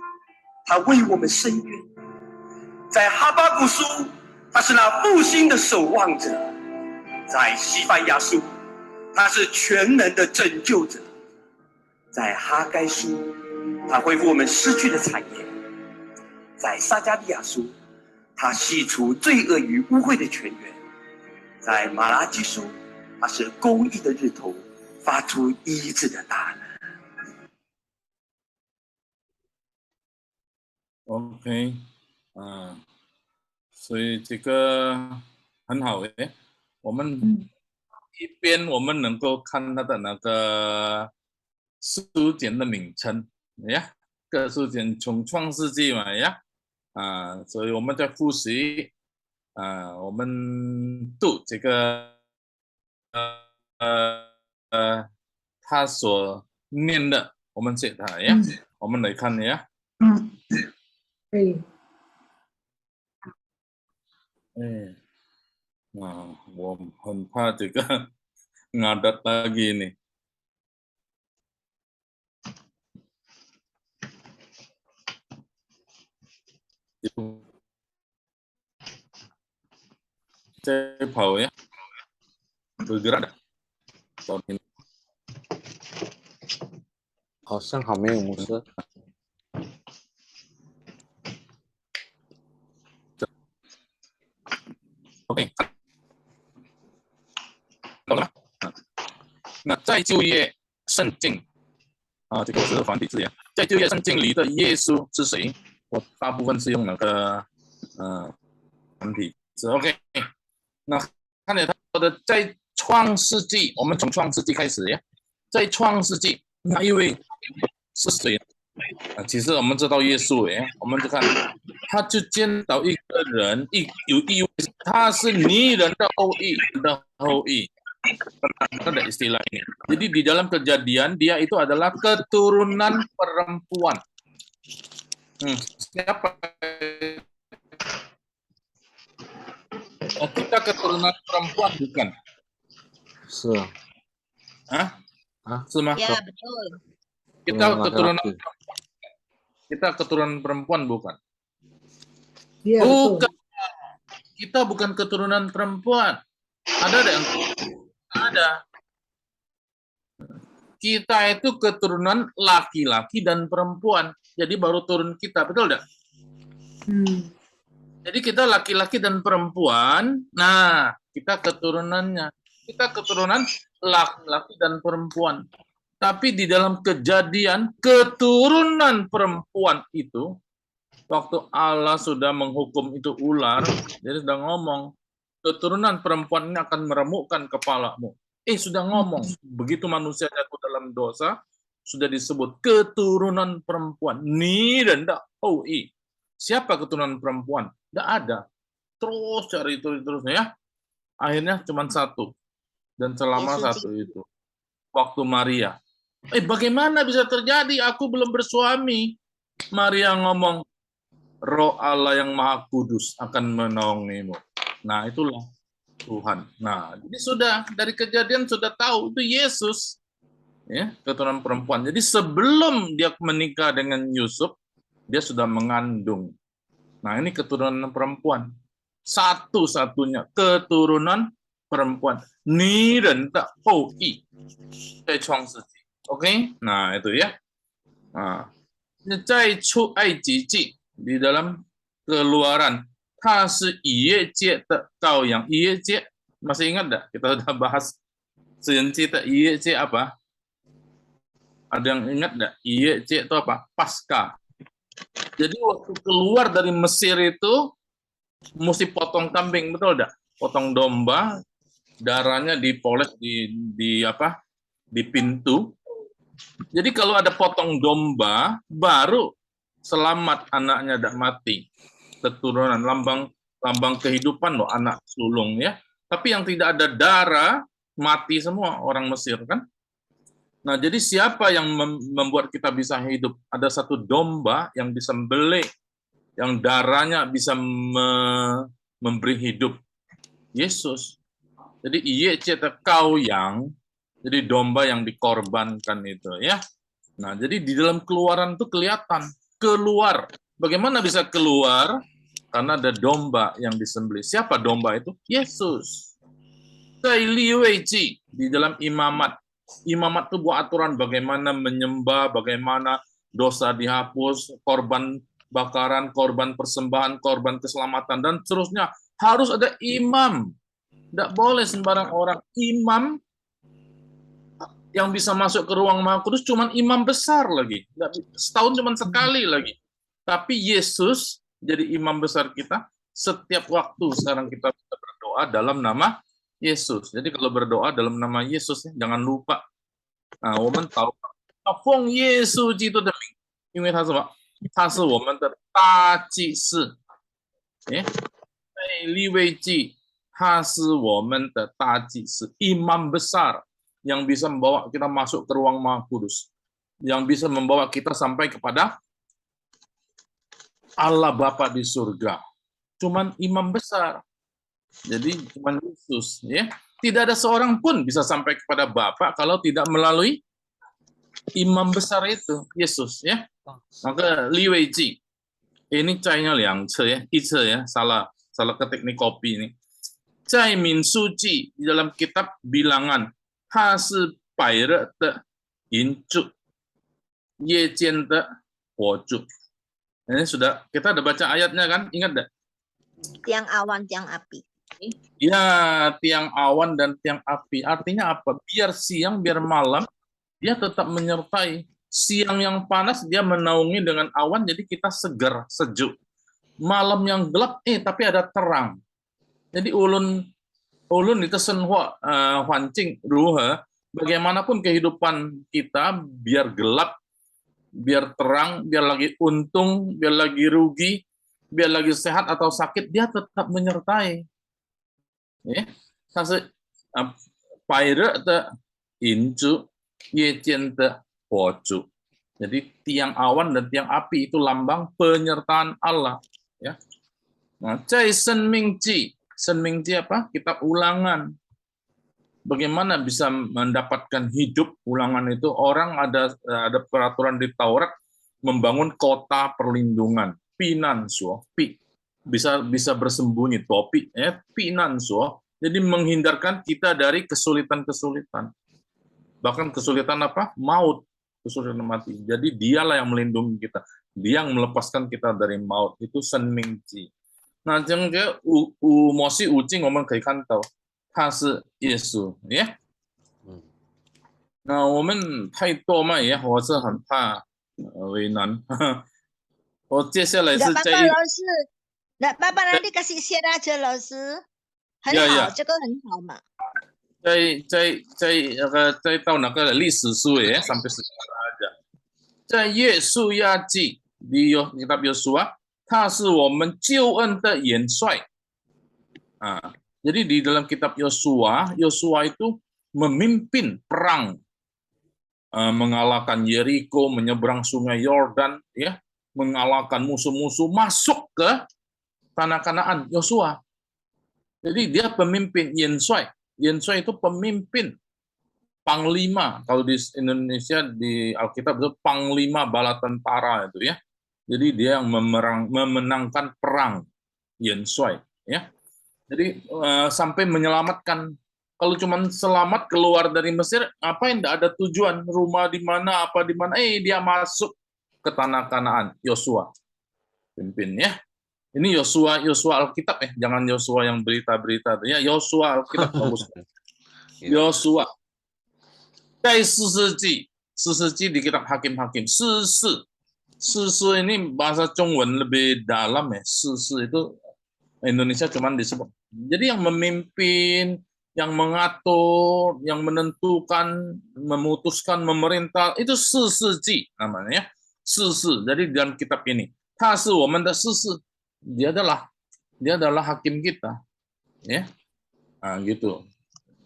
Speaker 9: 他为我们伸冤；在哈巴谷书，他是那复兴的守望者；在西番雅书，他是全能的拯救者；在哈该书，他恢复我们失去的产业；在撒迦利亚书，他洗除罪恶与污秽的泉源；在马拉基书，他是公义的日头，发出医治的大能。
Speaker 3: OK， 所以这个很好诶，我们一边我们能够看它的那个书简的名称呀，各书简从创世纪嘛呀，所以我们在复习，我们读这个他所念的，我们写它呀，我们来看呀。
Speaker 7: 对。
Speaker 3: 我很怕这个ngadat lagi nih. Saya跑ya, bergerak.
Speaker 1: 好像还没有牧师。
Speaker 3: OK， 懂了吗？那在旧约圣经这个是繁体字呀。在旧约圣经里的耶稣是谁？我大部分是用那个繁体字。OK， 那看了他说的，在创世纪，我们从创世纪开始呀。在创世纪那一位是谁？其实我们知道耶稣我们就看他就见到一个人，有一位他是女人的后裔的后裔，ada istilah ini. Jadi di dalam Kejadian dia itu adalah keturunan perempuan. Siapa? Kita keturunan perempuan bukan?
Speaker 1: 是啊。
Speaker 3: 是吗？
Speaker 5: Ya, betul.
Speaker 3: Kita keturunan perempuan bukan?
Speaker 7: Ya,
Speaker 3: bukan. Kita bukan keturunan perempuan. Ada yang ada. Kita itu keturunan laki-laki dan perempuan. Jadi baru turun kita, betul enggak? Jadi kita laki-laki dan perempuan. Nah, kita keturunannya. Kita keturunan laki-laki dan perempuan. Tapi di dalam Kejadian, keturunan perempuan itu, waktu Allah sudah menghukum itu ular, jadi sudah ngomong, keturunan perempuan ini akan meremukkan kepalamu. Sudah ngomong, begitu manusia jatuh dalam dosa, sudah disebut keturunan perempuan. Ni dan dak oi. Siapa keturunan perempuan? Tidak ada. Terus cari terusnya ya. Akhirnya cuma satu. Dan selama satu itu. Waktu Maria. Bagaimana bisa terjadi? Aku belum bersuami. Maria ngomong, Roh Allah yang Maha Kudus akan menolongimu. Nah, itulah Tuhan. Nah, jadi sudah dari Kejadian sudah tahu itu Yesus, ya, keturunan perempuan. Jadi sebelum dia menikah dengan Yusuf, dia sudah mengandung. Nah, ini keturunan perempuan. Satu-satunya keturunan perempuan. Ni dan tak hoi. Oke, nah itu ya. Nah, 在出埃及记 di dalam Keluaran, 他是逾越节的羔羊。逾越节 masih ingat enggak? Kita sudah bahas 神节的逾越节 apa? Ada yang ingat nggak? IYC itu apa? Pasca. Jadi waktu keluar dari Mesir itu mesti potong kambing, betul nggak? Potong domba, darahnya dipoles di apa? Di pintu. Jadi kalau ada potong domba, baru selamat anaknya tidak mati. Keturunan lambang kehidupan loh anak sulung ya. Tapi yang tidak ada darah mati semua orang Mesir kan. Nah, jadi siapa yang membuat kita bisa hidup? Ada satu domba yang disembelih, yang darahnya bisa memberi hidup. Yesus. Jadi IYC kau yang, jadi domba yang dikorbankan itu ya. Nah, jadi di dalam Keluaran itu kelihatan keluar. Bagaimana bisa keluar? Karena ada domba yang disembelih. Siapa domba itu? Yesus. Liwei di dalam imamat. Imamat itu buat aturan bagaimana menyembah, bagaimana dosa dihapus, korban bakaran, korban persembahan, korban keselamatan, dan seterusnya. Harus ada imam. Tidak boleh sembarang orang. Imam yang bisa masuk ke ruang Maha Kudus cuma imam besar lagi. Setahun cuma sekali lagi. Tapi Yesus jadi imam besar kita. Setiap waktu sekarang kita bisa berdoa dalam nama Yesus. Jadi kalau berdoa dalam nama Yesus, jangan lupa. Nah, 我们祷告奉耶稣基督的名，因为他什么？他是我们的大祭司。利未记，他是我们的大祭司，imam besar yang bisa membawa kita masuk ke ruang Maha Kudus, yang bisa membawa kita sampai kepada Allah Bapa di surga. Cuman imam besar. Jadi cuman Yesus ya. Tidak ada seorang pun bisa sampai kepada Bapa kalau tidak melalui imam besar itu, Yesus ya. Maka Liwei Ji. Ini cainya 2册 ya, 1册 ya, salah ketik nih kopi ini. Cai Min Suci di dalam kitab Bilangan, 它是百日的银柱，夜间的火柱. Ini sudah kita udah baca ayatnya kan? Ingat enggak?
Speaker 5: Tiang awan, tiang api.
Speaker 3: Ya, tiang awan dan tiang api. Artinya apa? Biar siang, biar malam, dia tetap menyertai. Siang yang panas, dia menaungi dengan awan, jadi kita segar, sejuk. Malam yang gelap, tapi ada terang. Jadi ulun itu senhua huancing ruhe, bagaimanapun kehidupan kita, biar gelap, biar terang, biar lagi untung, biar lagi rugi, biar lagi sehat atau sakit, dia tetap menyertai. Ya, sase paire de inju yejian de huoju. Jadi tiang awan dan tiang api itu lambang penyertaan Allah. Ya. Nah, cai senmingji apa? Kitab Ulangan. Bagaimana bisa mendapatkan hidup? Ulangan itu orang ada peraturan di Taurat membangun kota perlindungan. Pinansuo, bisa bersembunyi, topi, pinansuo. Jadi menghindarkan kita dari kesulitan-kesulitan. Bahkan kesulitan apa? Maut, kesulitan mati. Jadi dialah yang melindungi kita. Dia yang melepaskan kita dari maut. Itu senmingji. Nah, jangan ke mosi ucing ngomong kayak kantau. 他是耶稣 ya. 那我们太多嘛也我是很怕为难。我接下来是这一。
Speaker 5: 老师，那爸爸nanti kasih share aja 老师，很好，这个很好嘛。
Speaker 3: 再到那个历史书ya sampai sekarang aja. 在约书亚记 di kitab Yosua, 他是我们救恩的元帅。Jadi di dalam kitab Yosua itu memimpin perang, mengalahkan Yeriko, menyeberang sungai Yordan, ya, mengalahkan musuh-musuh, masuk ke tanah Kanaan. Yosua. Jadi dia pemimpin Yenshuai. Yenshuai itu pemimpin, panglima. Kalau di Indonesia di Alkitab itu panglima bala tentara itu ya. Jadi dia yang memenangkan perang, Yenshuai, ya. Jadi sampai menyelamatkan. Kalau cuma selamat keluar dari Mesir, apa yang tidak ada tujuan, rumah di mana, apa di mana, dia masuk ke tanah Kanaan. Yosua pimpin ya. Ini Yosua Alkitab ya, jangan Yosua yang berita-berita ya. Yosua Alkitab bagus. Yosua. 在四世纪 Sisi di kitab Hakim-Hakim. Sisi ini bahasa Zhongwen lebih dalam ya. Sisi itu Indonesia cuman disebut. Jadi yang memimpin, yang mengatur, yang menentukan, memutuskan, memerintah, itu sisi namanya ya. Sisi. Jadi dalam kitab ini, Tasi woman da sisi. Dia adalah hakim kita. Ya. Nah, gitu.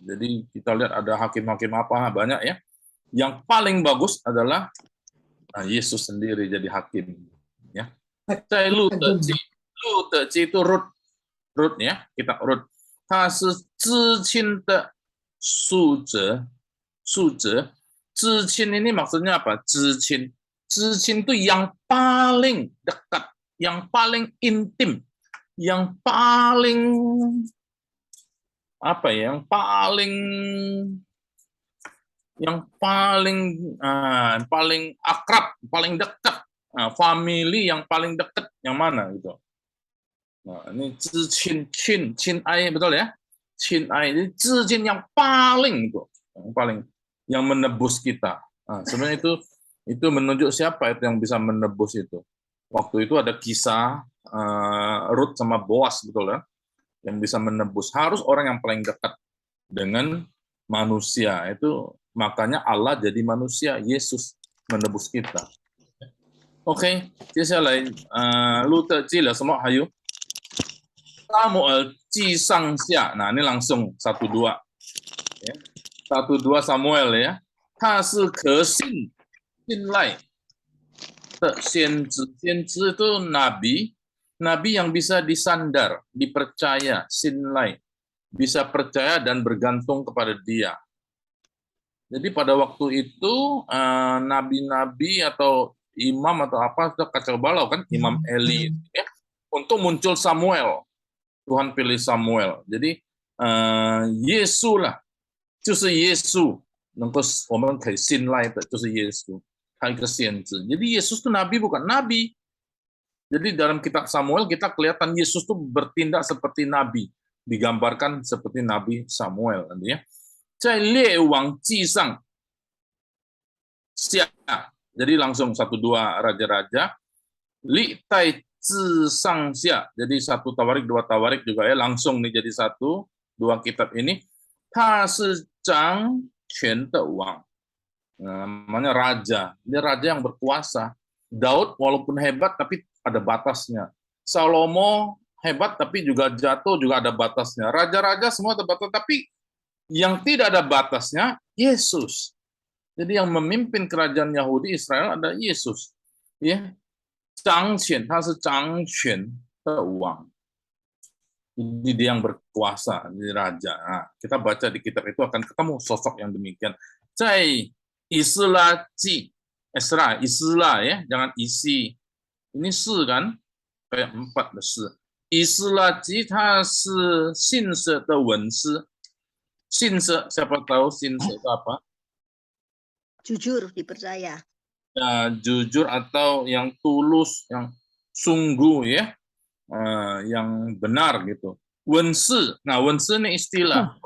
Speaker 3: Jadi kita lihat ada hakim-hakim apa banyak ya. Yang paling bagus adalah Yesus sendiri jadi hakim. Ya. Saya Lu Teci itu Rut ya, kita Rut. 他是知亲的属者，知亲 ini maksudnya apa? 知亲itu yang paling dekat, yang paling intim, yang paling apa ya? Yang paling akrab, paling dekat, family yang paling dekat yang mana gitu. Nah, ini chin ai betul ya? Chin ai ini chin yang paling itu, yang menebus kita. Nah, sebenarnya itu menunjuk siapa itu yang bisa menebus itu. Waktu itu ada kisah Ruth sama Boas betul ya, yang bisa menebus. Harus orang yang paling dekat dengan manusia. Itu makanya Allah jadi manusia, Yesus menebus kita. Oke, 接下来路德记了什么？还有 Samuel 记上下， nah ini langsung 1-2 ya. 1-2 Samuel ya. 他是可信赖的先知，先知 itu nabi yang bisa disandar, dipercaya, sinlai, bisa percaya dan bergantung kepada dia. Jadi pada waktu itu nabi-nabi atau imam atau apa kacau balau kan, Imam Eli ya, untuk muncul Samuel. Tuhan pilih Samuel. Jadi Yesus lah, 就是耶稣能够我们可以信赖的就是耶稣，他一个先知。Jadi Yesus itu nabi bukan nabi. Jadi dalam kitab Samuel kita kelihatan Yesus itu bertindak seperti nabi, digambarkan seperti Nabi Samuel ya. 在列王记上下, jadi langsung 1-2 raja-raja. Li tai zhi sang xia, jadi 1 tawarik 2 tawarik juga ya, langsung nih jadi 1-2 kitab ini. Ta shi zhang quan de wang, namanya raja, dia raja yang berkuasa. Daud walaupun hebat tapi ada batasnya. Salomo hebat tapi juga jatuh juga ada batasnya. Raja-raja semua ada batas, tapi yang tidak ada batasnya Yesus. Jadi yang memimpin kerajaan Yahudi Israel ada Yesus. Ya. 掌权, 他是掌权的王. Jadi dia yang berkuasa, jadi raja. Nah, kita baca di kitab itu akan ketemu sosok yang demikian. 在以斯拉记, Esra, Isra ya, jangan isi. Ini si kan, kayak 4 的si. 以斯拉记它是信实的文士. 信实, siapa tahu 信实itu apa?
Speaker 5: Jujur, dipercaya.
Speaker 3: Ya, jujur atau yang tulus, yang sungguh ya, yang benar gitu. Wensi, nah wensi ini istilah.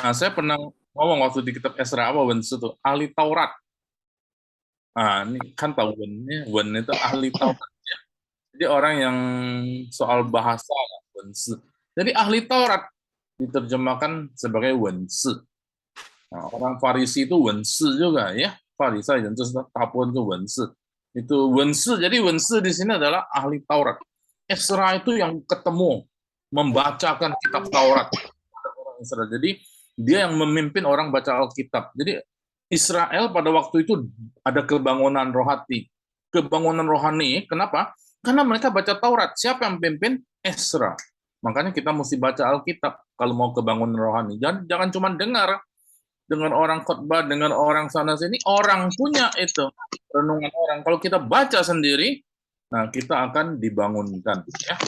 Speaker 3: Nah, saya pernah ngomong waktu di kitab Esra apa wensi itu ahli Taurat. Nah, ini kan tahu wen itu ahli Taurat ya. Jadi orang yang soal bahasa wensi. Jadi ahli Taurat diterjemahkan sebagai wensi. Nah, orang Farisi itu wensi juga ya. Farisai dan tapon itu wensi. Itu wensi. Jadi wensi di sini adalah ahli Taurat. Esra itu yang ketemu membacakan kitab Taurat orang Israel. Jadi dia yang memimpin orang baca Alkitab. Jadi Israel pada waktu itu ada kebangunan rohani. Kebangunan rohani. Kenapa? Karena mereka baca Taurat. Siapa yang memimpin? Esra. Makanya kita mesti baca Alkitab kalau mau kebangunan rohani. Jangan cuma dengar dengan orang khotbah, dengan orang sana sini, orang punya itu renungan orang. Kalau kita baca sendiri, nah kita akan dibangunkan. Ya.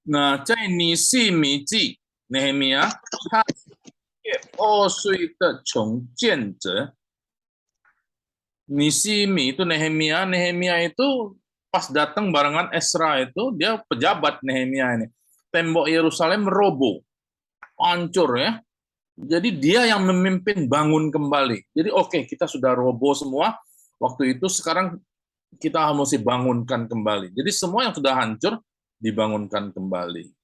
Speaker 3: Nah, Cai si mi ji Nehemia, ta o sui de chong jian zhe. Nisi mi itu Nehemia. Nehemia itu pas datang barengan Esra itu, dia pejabat Nehemia ini. Tembok Yerusalem roboh, hancur ya. Jadi dia yang memimpin bangun kembali. Jadi oke, kita sudah roboh semua waktu itu, sekarang kita mesti bangunkan kembali. Jadi semua yang sudah hancur dibangunkan kembali.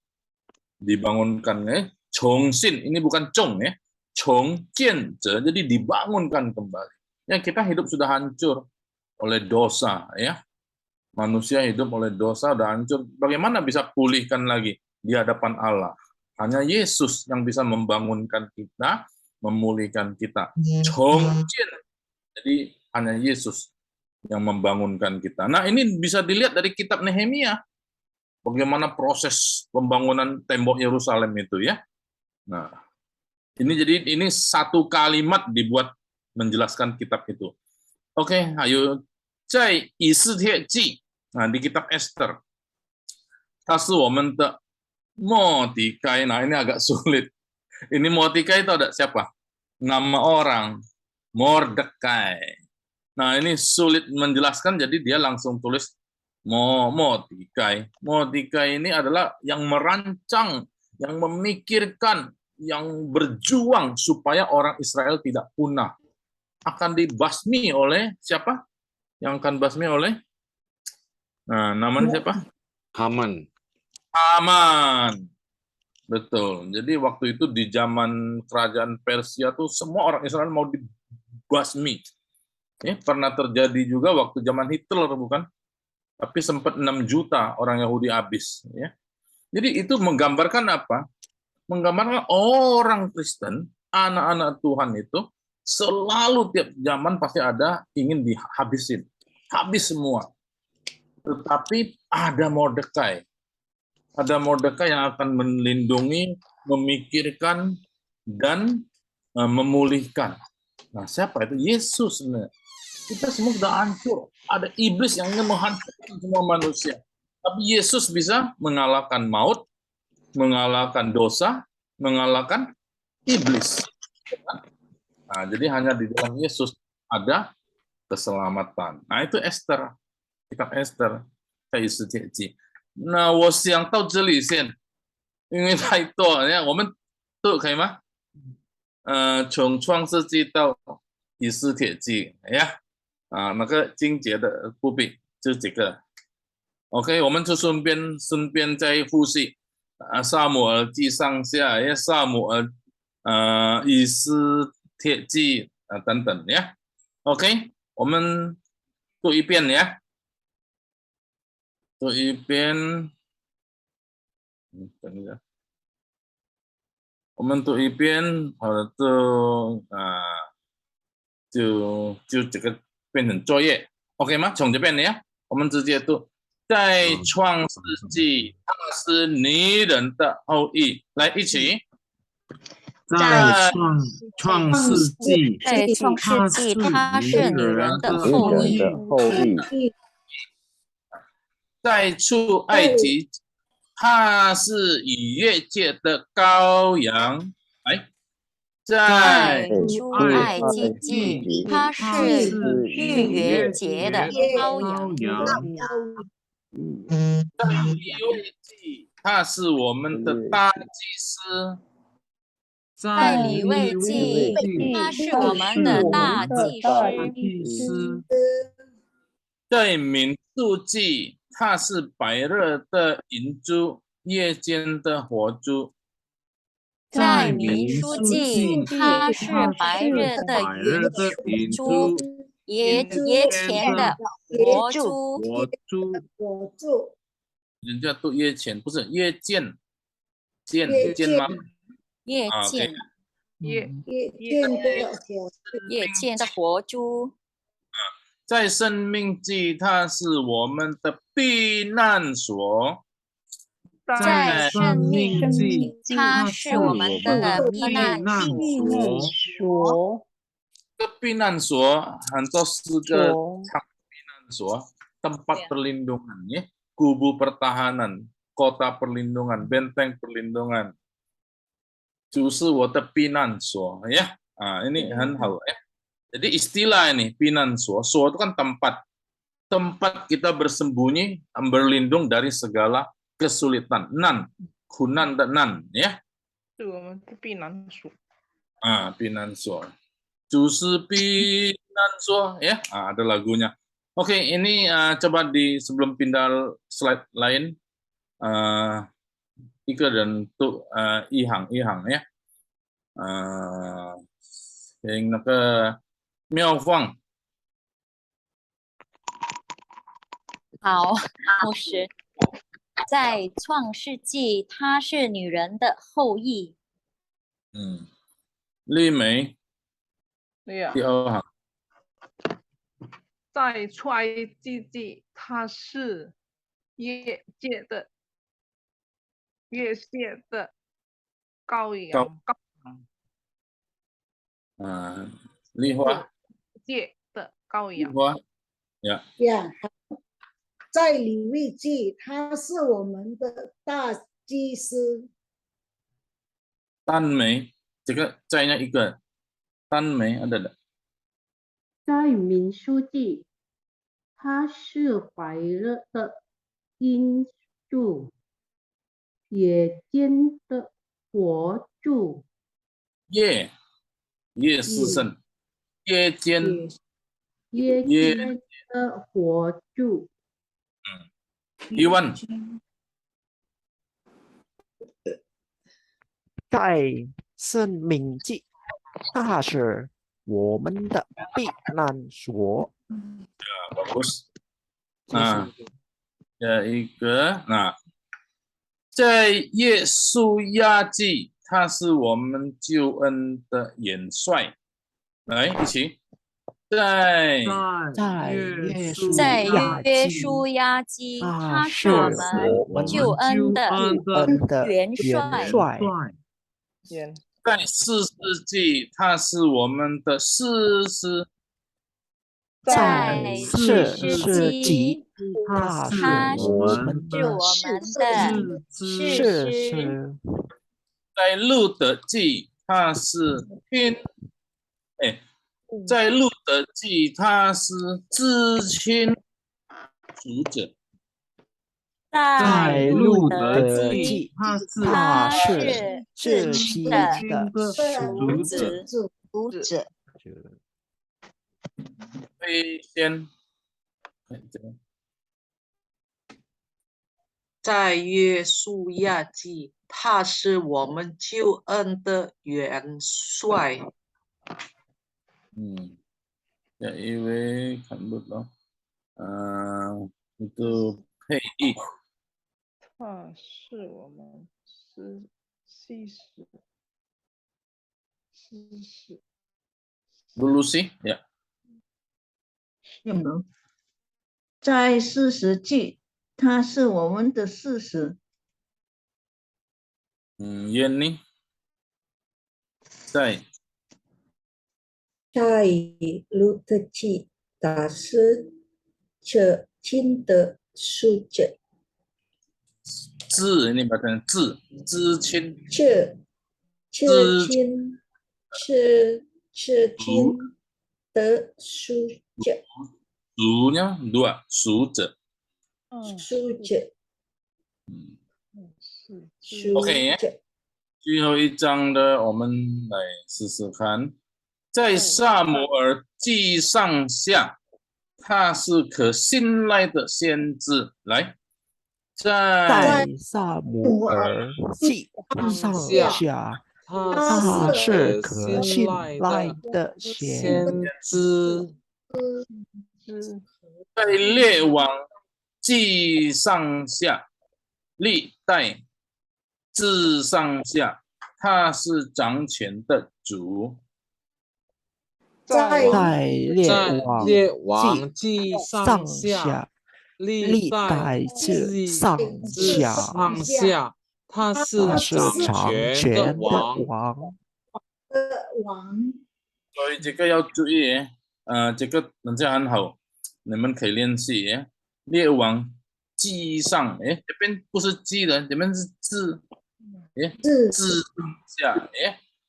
Speaker 3: Dibangunkan ya. Chongsin, ini bukan Chong ya. Chongjianze, jadi dibangunkan kembali. Ya, kita hidup sudah hancur oleh dosa ya. Manusia hidup oleh dosa sudah hancur. Bagaimana bisa pulihkan lagi di hadapan Allah? Hanya Yesus yang bisa membangunkan kita, memulihkan kita. Chongjian. Jadi hanya Yesus yang membangunkan kita. Nah, ini bisa dilihat dari kitab Nehemia. Bagaimana proses pembangunan tembok Yerusalem itu ya. Nah, ini satu kalimat dibuat menjelaskan kitab itu. Oke, ayo. Zai Yi Si Tie Ji. Nah, di kitab Esther. Tas wo men de Mordekai. Nah, ini agak sulit. Ini Mordekai itu ada siapa? Nama orang. Mordekai. Nah, ini sulit menjelaskan, jadi dia langsung tulis Mordekai. Mordekai ini adalah yang merancang, yang memikirkan, yang berjuang supaya orang Israel tidak punah. Akan dibasmi oleh siapa? Yang akan basmi oleh? Nah, namanya siapa?
Speaker 1: Haman.
Speaker 3: Haman. Betul. Jadi waktu itu di zaman kerajaan Persia tuh semua orang Israel mau dibasmi. Ya, pernah terjadi juga waktu zaman Hitler, bukan? Tapi sempat 6 juta orang Yahudi habis. Ya. Jadi itu menggambarkan apa? Menggambarkan orang Kristen, anak-anak Tuhan itu selalu tiap zaman pasti ada ingin dihabisin. Habis semua. Tetapi ada Mordekai. Ada Mordekai yang akan melindungi, memikirkan, dan memulihkan. Nah, siapa itu? Yesus. Kita semua sudah hancur. Ada iblis yang ingin menghancurkan semua manusia. Tapi Yesus bisa mengalahkan maut, mengalahkan dosa, mengalahkan iblis. Nah, jadi hanya di dalam Yesus ada keselamatan. Nah, itu Esther. Kitab Esther. Nah, 我想到这里先，因为太多了，我们都可以吗？从创世纪到以斯帖记，那个经节的不必这几个。OK， 我们就顺便再复习撒母耳记上下，撒母耳以斯帖记等等呀。OK， 我们读一遍呀。读一遍，等一下，我们读一遍，就这个变成作业 ，OK 吗？从这边呀，我们直接读，在创世纪，他是女人的后裔，来一起。
Speaker 10: 在创世纪，他是女人的后裔。
Speaker 3: 在出埃及，他是逾越节的羔羊。来，在
Speaker 10: 出埃及记，他是逾越节的羔羊。
Speaker 3: 在利未记，他是我们的大祭司。
Speaker 10: 在利未记，他是我们的大祭司。
Speaker 3: 在民数记，它是白热的银珠，夜间的活珠。
Speaker 10: 在民数记，它是白热的银珠，夜前的活珠。
Speaker 3: 人家读夜前，不是夜间，间吗？
Speaker 10: 夜间，夜间的活珠。
Speaker 3: 在生命记，它是我们的避难所。
Speaker 10: 在生命记，它是我们的避难所。
Speaker 3: 避难所很多4个避难所 tempat perlindungan ya, kubu pertahanan, kota perlindungan, benteng perlindungan. 就是我的避难所 ya. Ini 很好 ya. Jadi istilah ini pinanso, so itu kan tempat kita bersembunyi, berlindung dari segala kesulitan. Nan, kunan dan nan, ya. 避难所，就是避难所ya, ada lagunya. Oke, ini coba sebelum pindah slide lain, 一个人读一行ya. 请那个妙放。
Speaker 10: 好，牧师，在创世纪，她是女人的后裔。
Speaker 3: 丽梅。第二行。
Speaker 11: 在出埃及记，他是越界的羔羊。
Speaker 3: 丽花。
Speaker 11: 界的羔羊。
Speaker 3: 丽花。
Speaker 7: 呀，在利未记，他是我们的大祭司。
Speaker 3: 丹梅，这个再那一个，丹梅ada的。
Speaker 12: 在民书记，他是怀热的因柱，夜间的火柱。
Speaker 3: 夜是圣，夜间
Speaker 12: 的火柱。
Speaker 3: 一万。
Speaker 13: 在生命记，他是我们的避难所。
Speaker 3: bagus. Ya, 一个在耶稣亚记，他是我们救恩的元帅。来，一起。在
Speaker 10: 约书亚记，他是我们救恩的元帅。
Speaker 3: 在士师记，他是我们的士师。
Speaker 13: 在士师记，他是我们的士师。
Speaker 3: 在路德记，他是在路德记，他是至亲属者。
Speaker 13: 在路德记，他是至亲的属者。
Speaker 3: 先
Speaker 2: 在约书亚记，他是我们救恩的元帅。
Speaker 3: ya, 一位看不到，itu配译。
Speaker 11: 他是我们事实。
Speaker 3: Dulu sih, ya.
Speaker 14: 有没有？在事实记，它是我们的事实。
Speaker 3: Yenny， 在
Speaker 15: 路德记，他是至亲的属者。
Speaker 3: 至，ini bacaan至亲。
Speaker 15: 至亲的属者。
Speaker 3: 属nya dua， 属者。
Speaker 15: 属者。
Speaker 3: OK， 最后一章的，我们来试试看。在撒母耳记上下，他是可信赖的先知。来，
Speaker 13: 在撒母耳记上下，他是可信赖的先知。
Speaker 3: 在列王记上下，历代志上下，他是掌权的主。
Speaker 13: 在列王记上下，历代志上下，他是掌权的王。
Speaker 3: 所以这个要注意，这个人家很好，你们可以练习。列王记上，这边不是记的，这边是字，字下，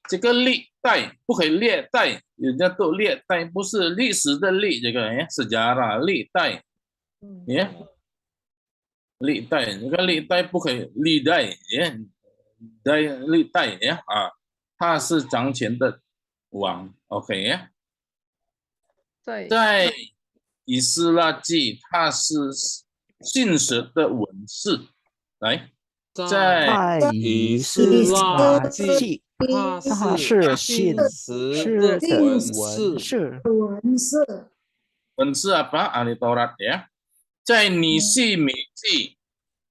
Speaker 3: 这个历代不可以列代，人家都列代，不是历史的历，这个sejarah历代，历代，这个历代不可以历代，历代他是掌权的王。OK 呀，
Speaker 11: 在
Speaker 3: 以斯拉记，他是信实的文士。来，
Speaker 13: 在以斯拉记，他是信实的文士。
Speaker 3: 文士apa? Ahli Taurat ya. 在尼希米记，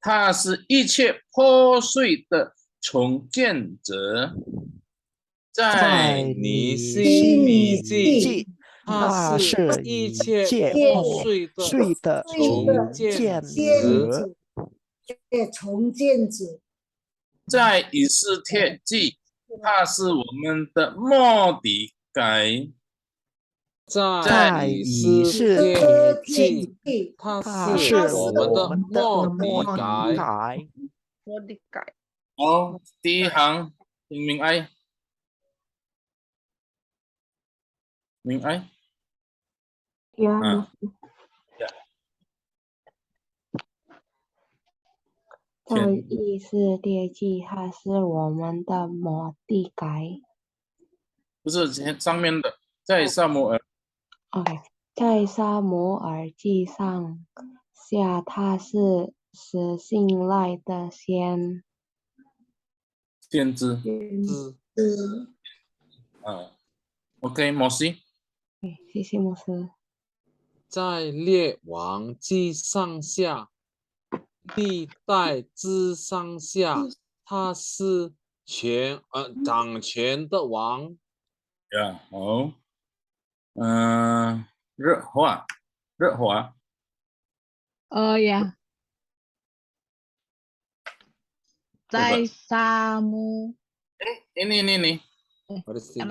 Speaker 3: 他是一切破碎的重建者。
Speaker 1: 在尼希米记，他是一切破碎的重建者。
Speaker 7: 重建者。
Speaker 3: 在以斯帖记，他是我们的末底改。
Speaker 1: 在以斯帖记，他是我们的末底改。
Speaker 3: 好，第一行，请明爱。明爱。
Speaker 4: 在以斯帖记，他是我们的末底改。
Speaker 3: 不是上面的，在撒母耳。
Speaker 4: OK， 在撒母耳记上下，他是使信赖的先
Speaker 3: 知。OK， 摩西。
Speaker 4: 谢谢牧师。
Speaker 1: 在列王记上下，历代之上下，他是掌权的王。
Speaker 3: 呀，好。热华。
Speaker 16: 呀，在撒母，ini yang mana？
Speaker 3: 3行，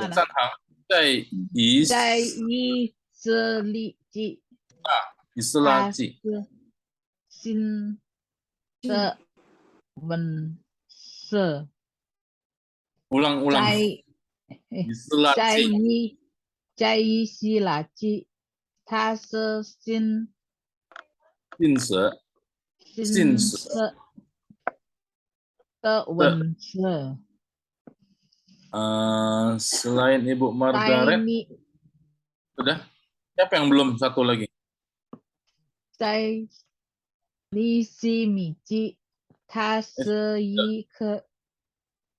Speaker 3: 在以
Speaker 16: 斯利记，
Speaker 3: 以斯拉记，
Speaker 16: 新的文士。
Speaker 3: ulang。以斯拉记。
Speaker 16: 在以斯拉记，他是信实的文士。
Speaker 3: Selain Ibu Margaret, sudah? Siapa yang belum? Satu lagi.
Speaker 16: 在尼希米记，他是一个。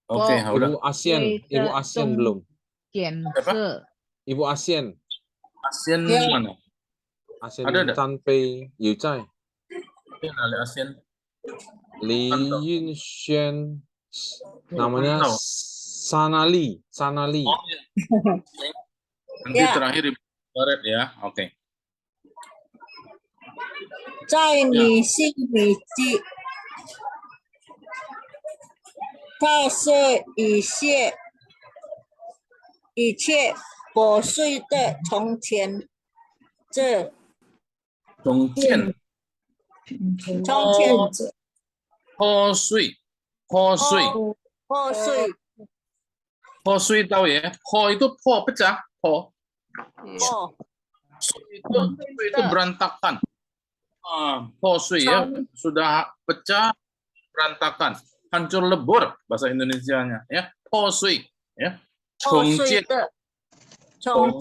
Speaker 3: Oke,
Speaker 1: Ibu Asian belum? Ibu Asian.
Speaker 3: Asian mana?
Speaker 1: Asian Tanpei有在。
Speaker 3: Asian.
Speaker 1: Li Yunxuan, namanya Sanali.
Speaker 3: Nanti terakhir Ibu Margaret ya. Oke.
Speaker 14: 在尼希米记，他是一切破碎的重建者。
Speaker 3: 破碎tahu ya? Po itu po pecah, po. Itu berantakan. Po碎ya, sudah pecah, berantakan, hancur lebur bahasa Indonesianya ya. Po碎ya. 重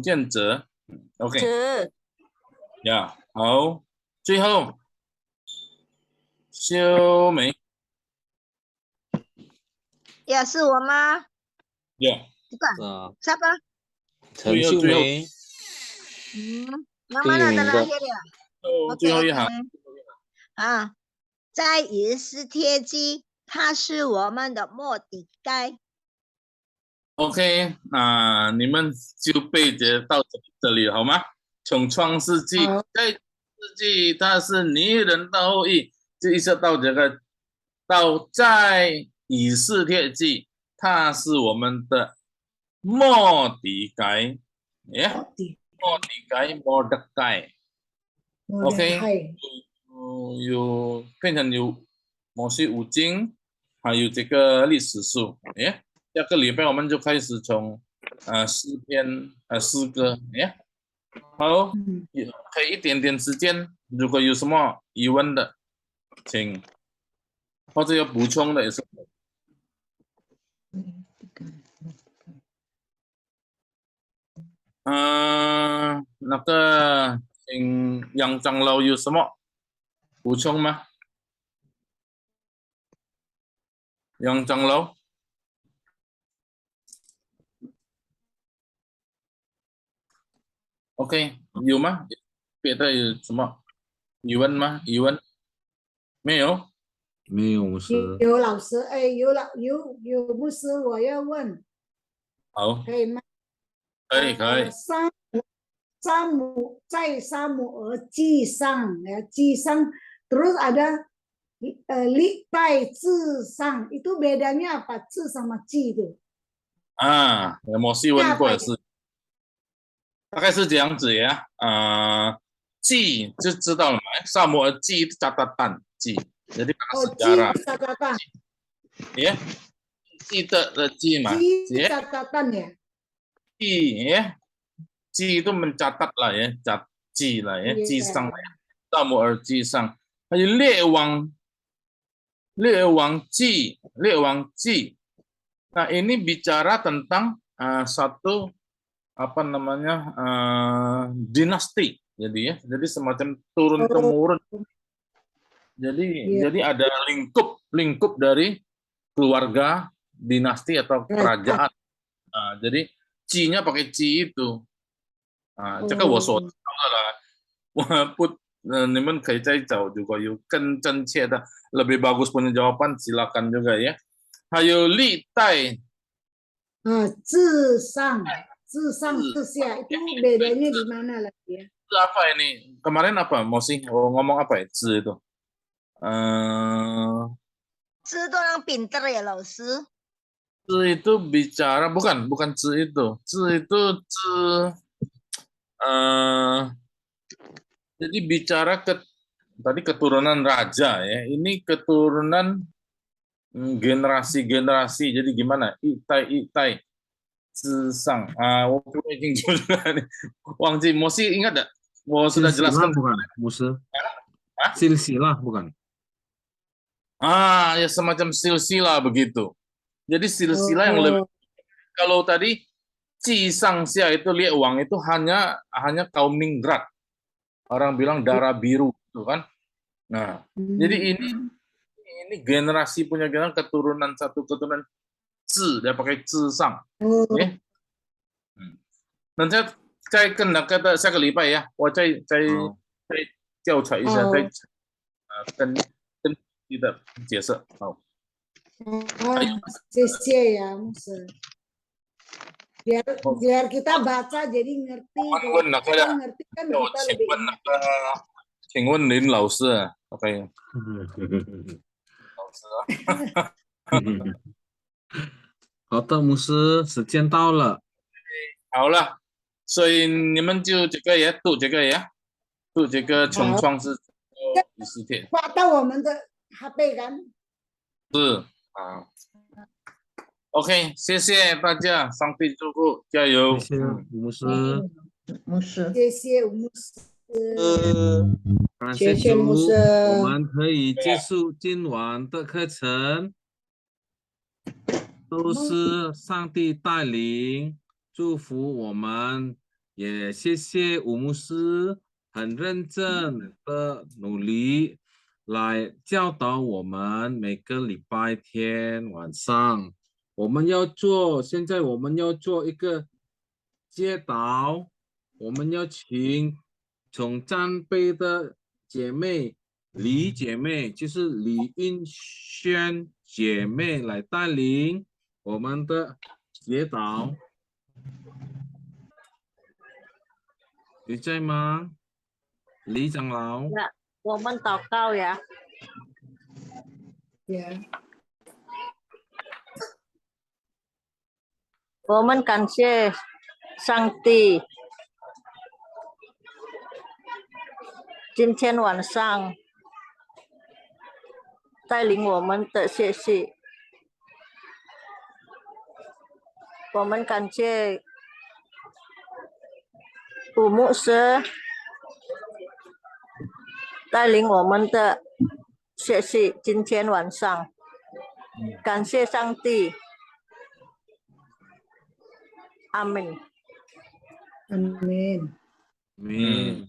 Speaker 3: 建者 OK 呀，好，最后修眉
Speaker 5: 也是我吗？siapa？
Speaker 1: 陈秀梅。
Speaker 5: yang mana terakhir ya？
Speaker 3: 最后一行。
Speaker 5: 在以斯帖记，他是我们的末底改。
Speaker 3: OK， 那你们就背着到这里好吗？从创世纪，在世纪他是尼人的后裔，就一直到这个，到在以斯帖记，他是我们的末底改，末底改 ，Mordekai。OK， 有变成有摩西五经，还有这个历史书，下个礼拜我们就开始从诗篇诗歌，好，可以一点点时间，如果有什么疑问的，请或者有补充的也是那个请杨长老有什么补充吗？杨长老，OK，有吗？别的有什么疑问吗？疑问没有？
Speaker 1: 没有，牧师。
Speaker 7: 有老师，哎，有牧师，我要问，
Speaker 3: 好，
Speaker 7: 可以吗？
Speaker 3: 可以。
Speaker 7: 在沙姆尔记上terus ada litai 字上itu bedanya apa 字sama 记 itu
Speaker 3: 摩西问过的是，大概是这样子呀。记就知道了嘛，萨摩尔记 catatan 记，jadi sejarah。catatan。Ya， 记的记嘛。
Speaker 7: 记 catatan ya。
Speaker 3: 记ya， 记 itu mencatat lah ya， 记lah ya， 记上萨摩尔记上，还有列王记。Nah ini bicara tentang satu apa namanya dinasti, jadi semacam turun temurun. Jadi ada lingkup dari keluarga, dinasti atau kerajaan. Jadi C-nya pakai C itu. 这个我所知道的啦，我不你们可以再找，如果有更正确的、lebih bagus punya jawaban silakan juga ya. 还有历代，
Speaker 7: 至上至下itu bedanya di mana lagi ya?
Speaker 3: Itu apa ini? Kemarin apa? Mosi ngomong apa ya? 字 itu?
Speaker 5: 字都yang pinter ya, 老师。
Speaker 3: 字 itu bicara bukan 字 itu. 字 itu jadi bicara tadi keturunan raja ya. Ini keturunan generasi. Jadi gimana? Itai. 之上我不太清楚了，忘记。摩西应该的，我sudah jelaskan
Speaker 1: bukan, Musa. Silsilah bukan?
Speaker 3: Ya semacam silsilah begitu. Jadi silsilah yang lebih, kalau tadi Ci Sangxia itu Lie Wang itu hanya kaum ningrat. Orang bilang darah biru itu kan. Nah, jadi ini generasi punya keturunan satu keturunan Zi, dia pakai Zi Sang. Okay? 等下个礼拜呀，我再调查一下，再跟你的解释。好。
Speaker 7: 谢谢ya, Musa. Biar kita baca jadi ngerti. Kita ngerti kan kita lebih ingat.
Speaker 3: 请问林老师 ，OK？ 老师
Speaker 1: 好的，牧师，时间到了。
Speaker 3: 好了，所以你们就这个也读这个呀，读这个从创世第10天。
Speaker 7: 发到我们的HP kan？
Speaker 3: 是OK， 谢谢大家，上帝祝福，加油！
Speaker 1: 谢谢牧师，
Speaker 7: 谢谢牧师。
Speaker 1: 感谢主，我们可以结束今晚的课程，都是上帝带领祝福我们，也谢谢吴牧师很认真的努力来教导我们，每个礼拜天晚上现在我们要做一个接导，我们要请从赞杯的姐妹李姐妹，就是李英轩姐妹来带领我们的接导。你在吗？李长老。
Speaker 17: 我们祷告呀。我们感谢上帝，今天晚上带领我们的学习，我们感谢吴牧师带领我们的学习，今天晚上感谢上帝 Amin.
Speaker 7: Amin.
Speaker 1: Amin.